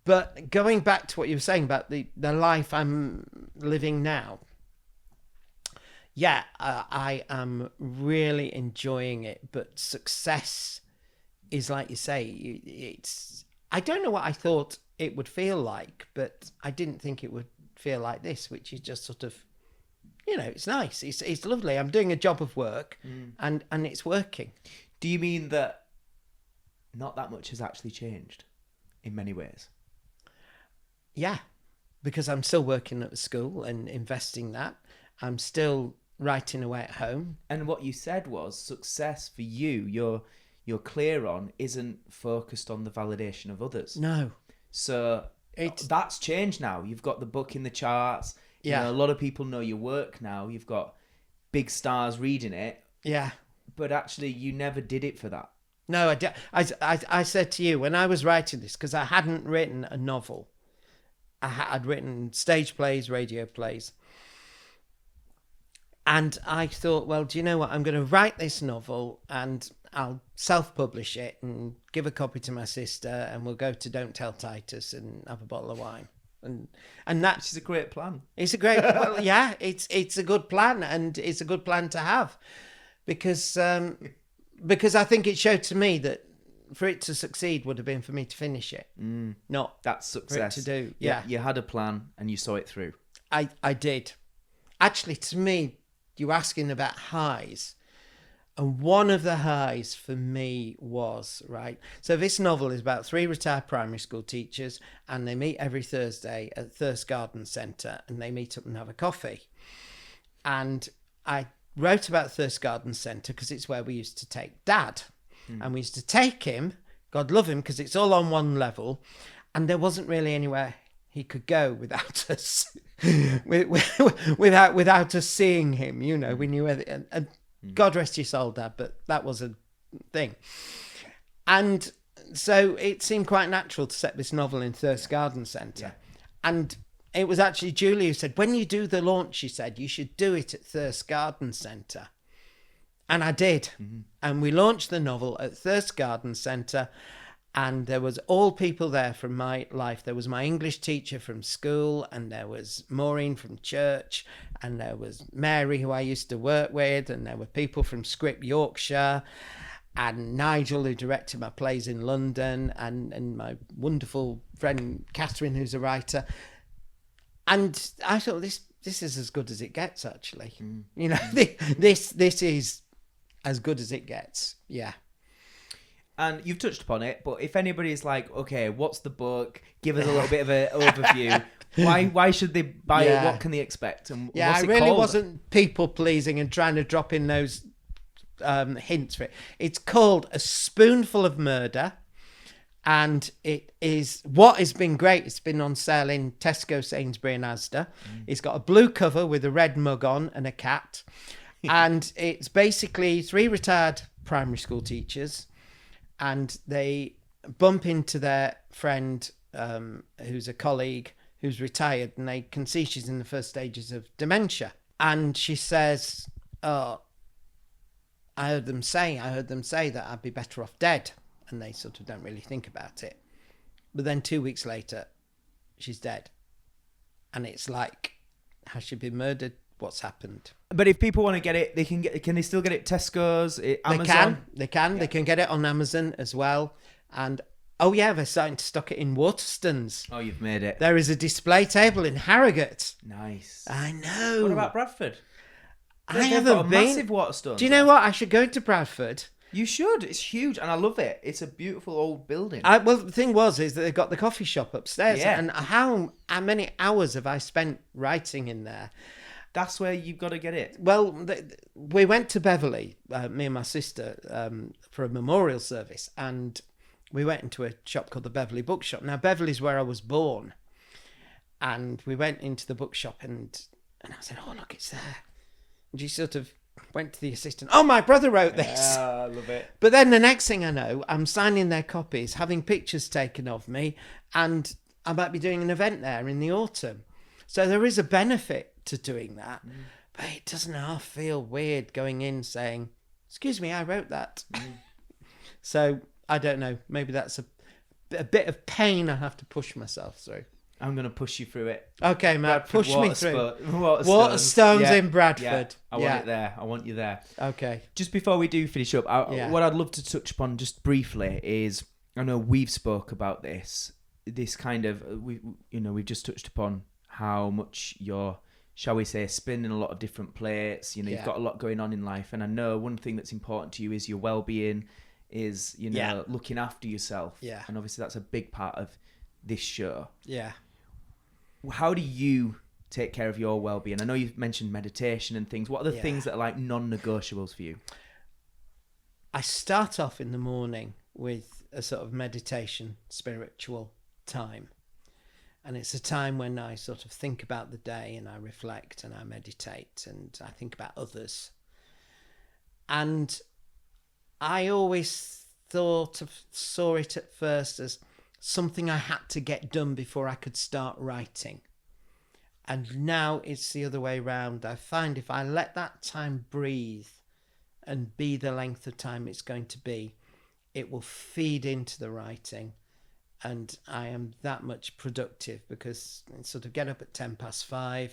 But going back to what you were saying about the life I'm living now. Yeah, I am really enjoying it. But success is, like you say, I don't know what I thought it would feel like, but I didn't think it would feel like this, which is just sort of, it's nice. It's lovely. I'm doing a job of work and it's working. Do you mean that not that much has actually changed in many ways? Yeah, because I'm still working at the school and investing that. I'm still writing away at home. And what you said was success for you, you're clear on, isn't focused on the validation of others. No. So that's changed now. You've got the book in the charts. Yeah. A lot of people know your work now. You've got big stars reading it. Yeah. But actually, you never did it for that. No, I said to you, when I was writing this, because I hadn't written a novel. I'd written stage plays, radio plays. And I thought, well, do you know what? I'm going to write this novel and I'll self-publish it and give a copy to my sister, and we'll go to Don't Tell Titus and have a bottle of wine. And that's a great plan. It's a great, well, yeah, it's a good plan, and it's a good plan to have, because I think it showed to me that for it to succeed would have been for me to finish it, not that's success for it to do. Yeah, you had a plan and you saw it through. I did. Actually, to me, you were asking about highs. And one of the highs for me was, right, so this novel is about 3 retired primary school teachers, and they meet every Thursday at Thirst Garden Centre, and they meet up and have a coffee. And I wrote about Thirst Garden Centre because it's where we used to take Dad. And we used to take him, God love him, because it's all on one level, and there wasn't really anywhere he could go without us, without us seeing him, we knew where, and God rest your soul, Dad, but that was a thing. And so it seemed quite natural to set this novel in Thirst Garden Centre. Yeah. And it was actually Julie who said, when you do the launch, she said, you should do it at Thirst Garden Centre. And I did. And we launched the novel at Thirst Garden Centre. And there was all people there from my life. There was my English teacher from school, and there was Maureen from church, and there was Mary, who I used to work with, and there were people from Scrip, Yorkshire, and Nigel, who directed my plays in London, and my wonderful friend Catherine, who's a writer. And I thought, this is as good as it gets, actually. This is as good as it gets. Yeah. And you've touched upon it, but if anybody's like, okay, what's the book? Give us a little bit of an overview. Why should they buy it? What can they expect? And I really wasn't people pleasing and trying to drop in those hints for it. It's called A Spoonful of Murder, and it is what has been great. It's been on sale in Tesco, Sainsbury, and Asda. It's got a blue cover with a red mug on and a cat. And it's basically 3 retired primary school teachers, and they bump into their friend who's a colleague who's retired, and they can see she's in the first stages of dementia. And she says, oh, I heard them say that I'd be better off dead. And they sort of don't really think about it. But then 2 weeks later, she's dead. And it's like, has she been murdered? What's happened? But if people want to get it, can they still get it Tesco's, Amazon? They can. They can get it on Amazon as well. And oh yeah, they're starting to stock it in Waterstones. Oh, you've made it. There is a display table in Harrogate. Nice. I know. What about Bradford? I They've haven't got a been. massive Waterstones. Do you know what? I should go to Bradford. You should. It's huge, and I love it. It's a beautiful old building. Well, the thing is that they've got the coffee shop upstairs. Yeah. And how many hours have I spent writing in there? That's where you've got to get it. Well, we went to Beverley, me and my sister, for a memorial service, and we went into a shop called the Beverley Bookshop. Now, Beverley's where I was born, and we went into the bookshop, and I said, oh, look, it's there. And she sort of went to the assistant, oh, my brother wrote this. I love it. But then the next thing I know, I'm signing their copies, having pictures taken of me, and I might be doing an event there in the autumn. So there is a benefit to doing that, but it doesn't half feel weird going in saying, excuse me, I wrote that. So I don't know, maybe that's a bit of pain I have to push myself through. I'm going to push you through it. Okay, Matt, push me through. Waterstones. Waterstones in Bradford. Yeah, I want it there. I want you there. Okay. Just before we do finish up, what I'd love to touch upon just briefly is, I know we've spoke about this kind of, we've just touched upon how much you're, shall we say, spinning a lot of different plates. You've got a lot going on in life. And I know one thing that's important to you is your well-being, is, looking after yourself. Yeah. And obviously that's a big part of this show. Yeah. How do you take care of your well-being? I know you've mentioned meditation and things. What are the things that are like non-negotiables for you? I start off in the morning with a sort of meditation, spiritual time. And it's a time when I sort of think about the day, and I reflect and I meditate and I think about others. And I always saw it at first as something I had to get done before I could start writing. And now it's the other way around. I find if I let that time breathe and be the length of time it's going to be, it will feed into the writing. And I am that much productive because I sort of get up at 5:10,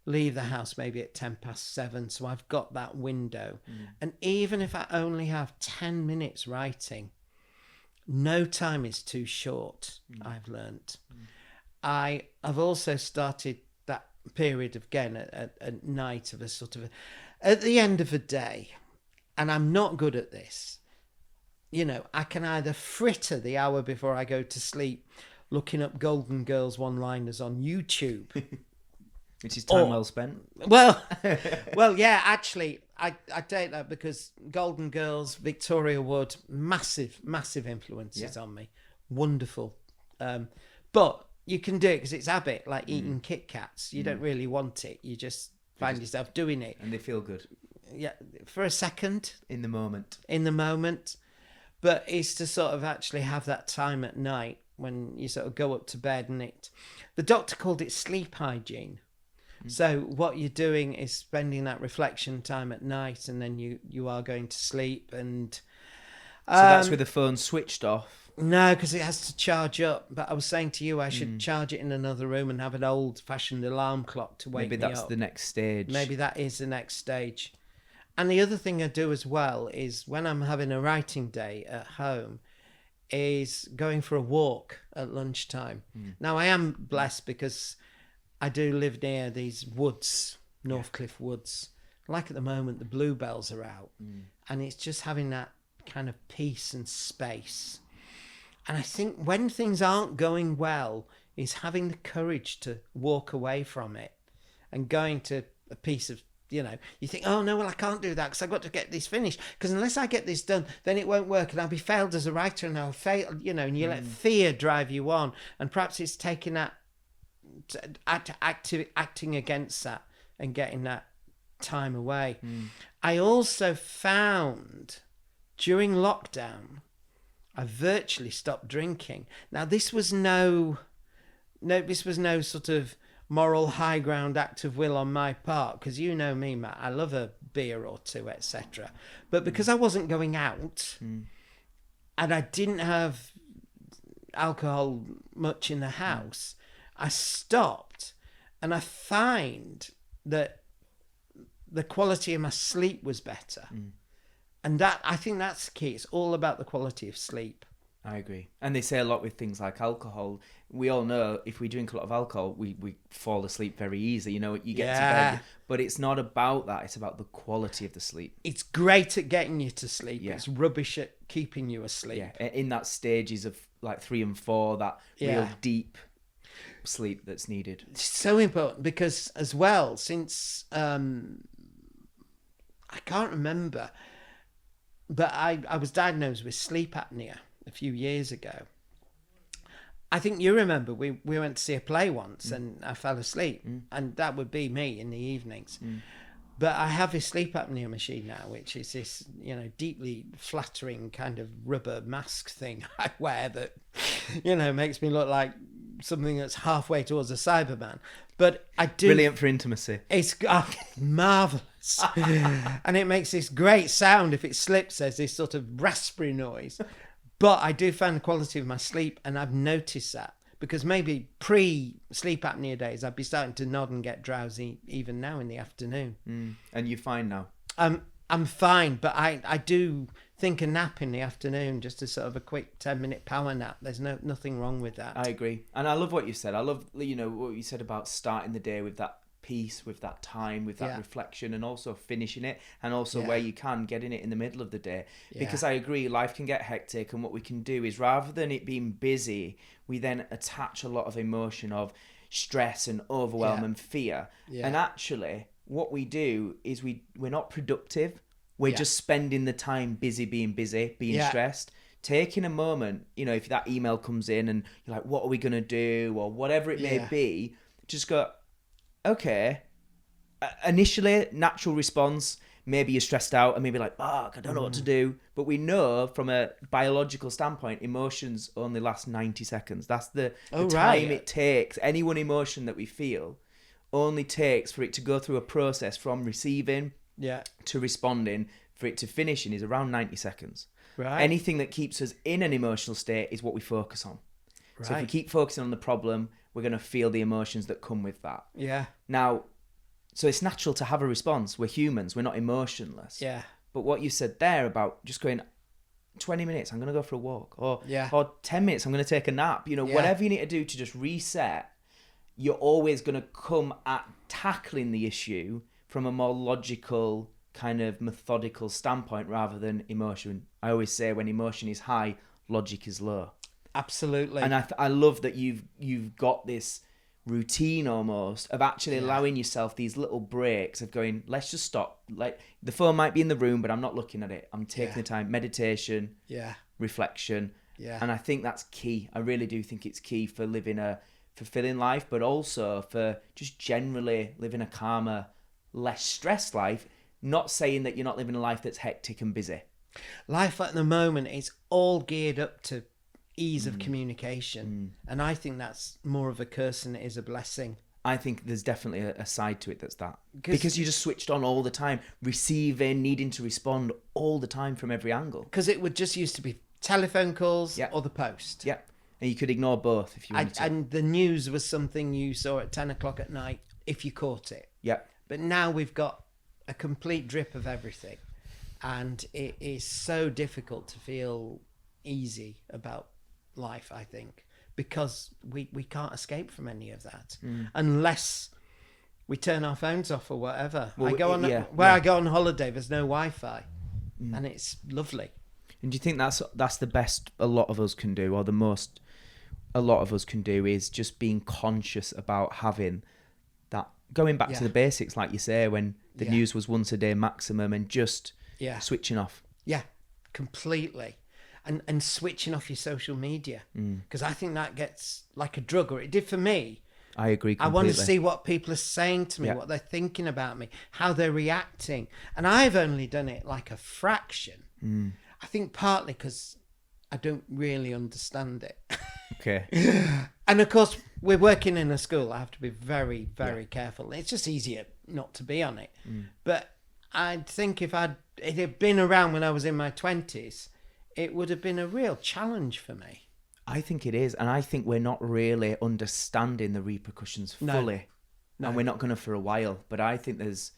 leave the house maybe at 7:10. So I've got that window. And even if I only have 10 minutes writing, no time is too short, I've learnt. I have also started that period again at night of a sort of, at the end of a day, and I'm not good at this. I can either fritter the hour before I go to sleep looking up Golden Girls one-liners on YouTube. Which is time well spent. Well, yeah, actually, I take that because Golden Girls, Victoria Wood, massive influences on me. Wonderful. But you can do it because it's habit, like eating Kit Kats. You don't really want it. You just find yourself doing it. And they feel good. Yeah, for a second. In the moment. But it's to sort of actually have that time at night when you sort of go up to bed, and the doctor called it sleep hygiene. So what you're doing is spending that reflection time at night, and then you are going to sleep. And so that's with the phone switched off? No, because it has to charge up. But I was saying to you, I should charge it in another room and have an old-fashioned alarm clock to wake me up. Maybe that's the next stage. Maybe that is the next stage. And the other thing I do as well is when I'm having a writing day at home is going for a walk at lunchtime. Now, I am blessed because I do live near these woods, Northcliffe Woods. Like at the moment, the bluebells are out. And it's just having that kind of peace and space. And I think when things aren't going well is having the courage to walk away from it and going to a piece of, you think, oh no, well, I can't do that because I've got to get this finished. Because unless I get this done, then it won't work and I'll be failed as a writer and I'll fail, and you let fear drive you on. And perhaps it's taking that, acting against that and getting that time away. I also found during lockdown, I virtually stopped drinking. Now, this was no sort of moral high ground act of will on my part, because you know me, Matt, I love a beer or two, etc. But because I wasn't going out and I didn't have alcohol much in the house, I stopped, and I find that the quality of my sleep was better. And that, I think that's key. It's all about the quality of sleep. I agree. And they say a lot with things like alcohol. We all know if we drink a lot of alcohol, we fall asleep very easy. You know, you get to bed. But it's not about that. It's about the quality of the sleep. It's great at getting you to sleep. Yeah. It's rubbish at keeping you asleep. Yeah, in that stages of like 3 and 4, that real deep sleep that's needed. It's so important because as well, since I can't remember, but I was diagnosed with sleep apnea a few years ago. I think you remember we went to see a play once and I fell asleep, and that would be me in the evenings. But I have this sleep apnea machine now, which is this, deeply flattering kind of rubber mask thing I wear that, makes me look like something that's halfway towards a Cyberman. But I do... Brilliant for intimacy. It's marvellous. And it makes this great sound. If it slips, there's this sort of raspberry noise. But I do find the quality of my sleep, and I've noticed that. Because maybe pre-sleep apnea days, I'd be starting to nod and get drowsy even now in the afternoon. And you're fine now? I'm fine, but I do think a nap in the afternoon, just a sort of a quick 10-minute power nap. There's nothing wrong with that. I agree. And I love what you said. I love, what you said about starting the day with that peace, with that time, with that reflection, and also finishing it, and also where you can, getting it in the middle of the day. Because I agree, life can get hectic, and what we can do is, rather than it being busy, we then attach a lot of emotion of stress and overwhelm and fear. And actually, what we do is we're not productive. We're just spending the time being stressed. Taking a moment, if that email comes in and you're like, what are we going to do? Or whatever it may be, just go, okay. Initially, natural response, maybe you're stressed out and maybe like, I don't know what to do. But we know from a biological standpoint, emotions only last 90 seconds. That's the time it takes. Any one emotion that we feel only takes for it to go through a process from receiving to responding, for it to finishing is around 90 seconds. Right. Anything that keeps us in an emotional state is what we focus on. Right. So if we keep focusing on the problem, we're going to feel the emotions that come with that. Yeah. Now, so it's natural to have a response. We're humans. We're not emotionless. Yeah. But what you said there about just going 20 minutes, I'm going to go for a walk. Or 10 minutes, I'm going to take a nap. Whatever you need to do to just reset, you're always going to come at tackling the issue from a more logical, kind of methodical standpoint rather than emotion. I always say when emotion is high, logic is low. Absolutely. And I love that you've got this routine almost of actually allowing yourself these little breaks of going, let's just stop. Like the phone might be in the room, but I'm not looking at it. I'm taking the time, meditation, reflection. Yeah. And I think that's key. I really do think it's key for living a fulfilling life, but also for just generally living a calmer, less stressed life. Not saying that you're not living a life that's hectic and busy. Life at the moment is all geared up to ease of communication. And I think that's more of a curse than it is a blessing. I think there's definitely a side to it that's that. Because you're just switched on all the time, receiving, needing to respond all the time from every angle. Because it would just used to be telephone calls or the post. Yeah. And you could ignore both if you wanted to. And the news was something you saw at 10 o'clock at night if you caught it. Yeah. But now we've got a complete drip of everything. And it is so difficult to feel easy about life, I think, because we can't escape from any of that unless we turn our phones off or whatever. Well, I go on holiday, there's no Wi-Fi and it's lovely. And do you think that's the best a lot of us can do, or the most a lot of us can do, is just being conscious about having that, going back to the basics, like you say, when the news was once a day maximum, and just switching off. Yeah, completely. And switching off your social media, because I think that gets like a drug, or it did for me. I agree I completely. want to see what people are saying to me, what they're thinking about me, how they're reacting. And I've only done it like a fraction. I think partly because I don't really understand it. Okay. And of course, we're working in a school. I have to be very, very careful. It's just easier not to be on it. But I think if it had been around when I was in my 20s, it would have been a real challenge for me. I think it is, and I think we're not really understanding the repercussions fully. No. And we're not going to for a while. But I think there's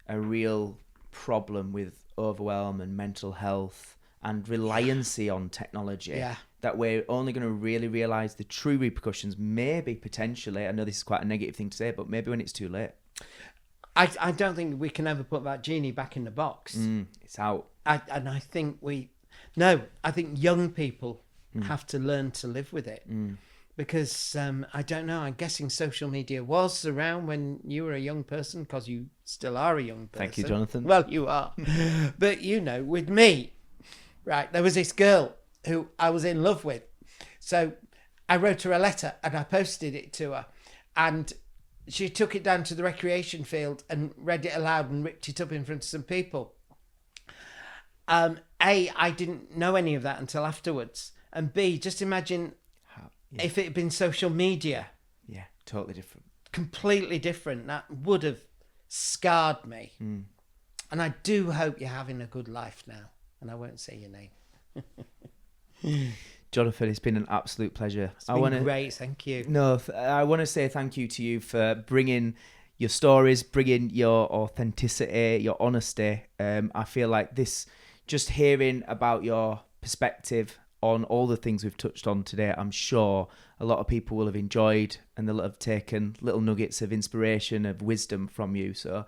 a real problem with overwhelm and mental health and reliancy on technology that we're only going to really realise the true repercussions, maybe potentially. I know this is quite a negative thing to say, but maybe when it's too late. I don't think we can ever put that genie back in the box. It's out. I think I think young people have to learn to live with it. Because I don't know, I'm guessing social media was around when you were a young person, because you still are a young person. Thank you, Jonathan. Well, you are. But, with me, right, there was this girl who I was in love with. So I wrote her a letter and I posted it to her. And she took it down to the recreation field and read it aloud and ripped it up in front of some people. I didn't know any of that until afterwards. And B, just imagine if it had been social media. Yeah, totally different. Completely different. That would have scarred me. And I do hope you're having a good life now. And I won't say your name. Jonathan, it's been an absolute pleasure. It's been great, thank you. No, I want to say thank you to you for bringing your stories, bringing your authenticity, your honesty. I feel like this, just hearing about your perspective on all the things we've touched on today, I'm sure a lot of people will have enjoyed and they'll have taken little nuggets of inspiration, of wisdom from you. So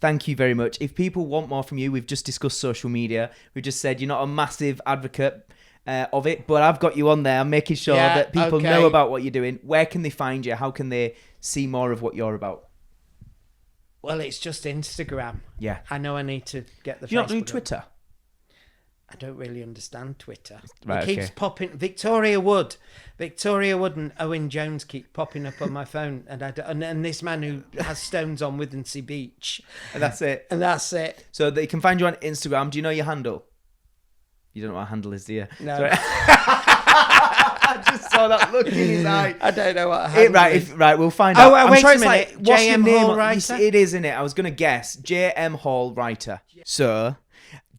thank you very much. If people want more from you, we've just discussed social media. We've just said you're not a massive advocate of it, but I've got you on there. I'm making sure that people know about what you're doing. Where can they find you? How can they see more of what you're about? Well, it's just Instagram. Yeah. I know I need to get the You're not doing Facebook Twitter? I don't really understand Twitter. Right, it keeps popping. Victoria Wood and Owen Jones keep popping up on my phone. And this man who has stones on Withensea Beach. And that's it. So they can find you on Instagram. Do you know your handle? You don't know what a handle is, do you? No. Sorry. I just saw that look in his eye. I don't know what a handle is. Right, we'll find out. I'm wait sure a it's minute. like What's JM your name? Hall Writer? It is, isn't it? I was going to guess. JM Hall Writer. So,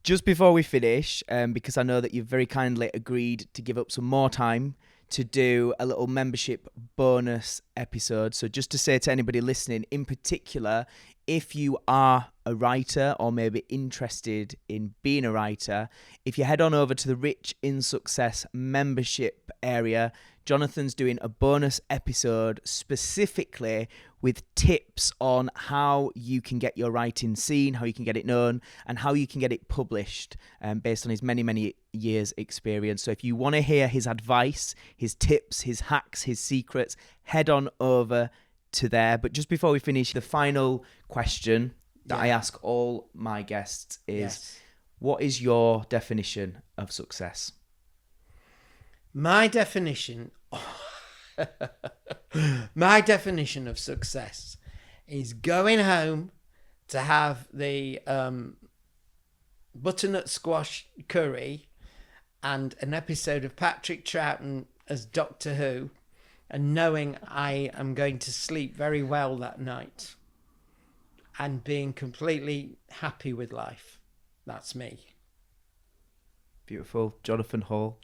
just before we finish, because I know that you've very kindly agreed to give up some more time to do a little membership bonus episode. So just to say to anybody listening, in particular, if you are a writer or maybe interested in being a writer, if you head on over to the Rich in Success membership area, Jonathan's doing a bonus episode specifically with tips on how you can get your writing seen, how you can get it known, and how you can get it published based on his many, many years' experience. So if you want to hear his advice, his tips, his hacks, his secrets, head on over to there. But just before we finish, the final question that I ask all my guests is, what is your definition of success? My definition of success is going home to have the butternut squash curry and an episode of Patrick Troughton as Doctor Who, and knowing I am going to sleep very well that night and being completely happy with life. That's me. Beautiful. Jonathan Hall,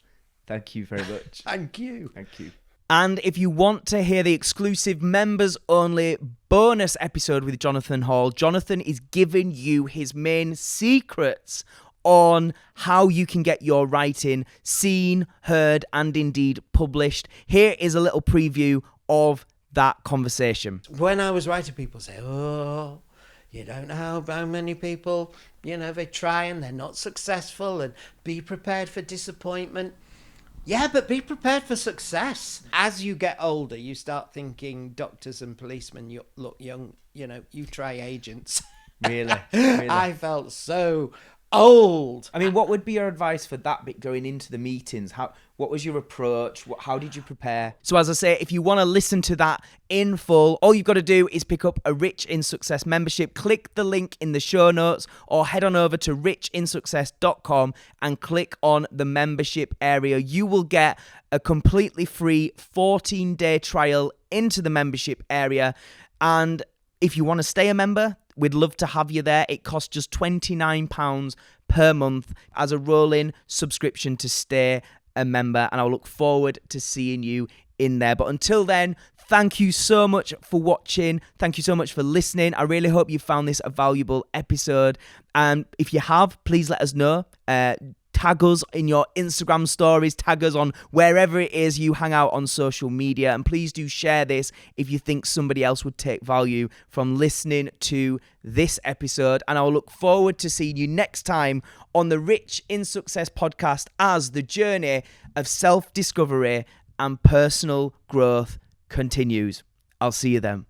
thank you very much. Thank you. Thank you. And if you want to hear the exclusive members-only bonus episode with Jonathan Hall, Jonathan is giving you his main secrets on how you can get your writing seen, heard, and indeed published. Here is a little preview of that conversation. When I was writing, people say, oh, you don't know how many people, they try and they're not successful, and be prepared for disappointment. Yeah, but be prepared for success. As you get older, you start thinking doctors and policemen, you look young, you try agents. Really? I felt so old. I mean, what would be your advice for that bit going into the meetings? What was your approach? How did you prepare? So as I say, if you want to listen to that in full, all you've got to do is pick up a Rich in Success membership. Click the link in the show notes or head on over to richinsuccess.com and click on the membership area. You will get a completely free 14-day trial into the membership area. And if you want to stay a member, we'd love to have you there. It costs just £29 per month as a rolling subscription to stay a member, and I'll look forward to seeing you in there. But until then, thank you so much for watching. Thank you so much for listening. I really hope you found this a valuable episode. And if you have, please let us know. Tag us in your Instagram stories, tag us on wherever it is you hang out on social media. And please do share this if you think somebody else would take value from listening to this episode. And I'll look forward to seeing you next time on the Rich in Success podcast as the journey of self-discovery and personal growth continues. I'll see you then.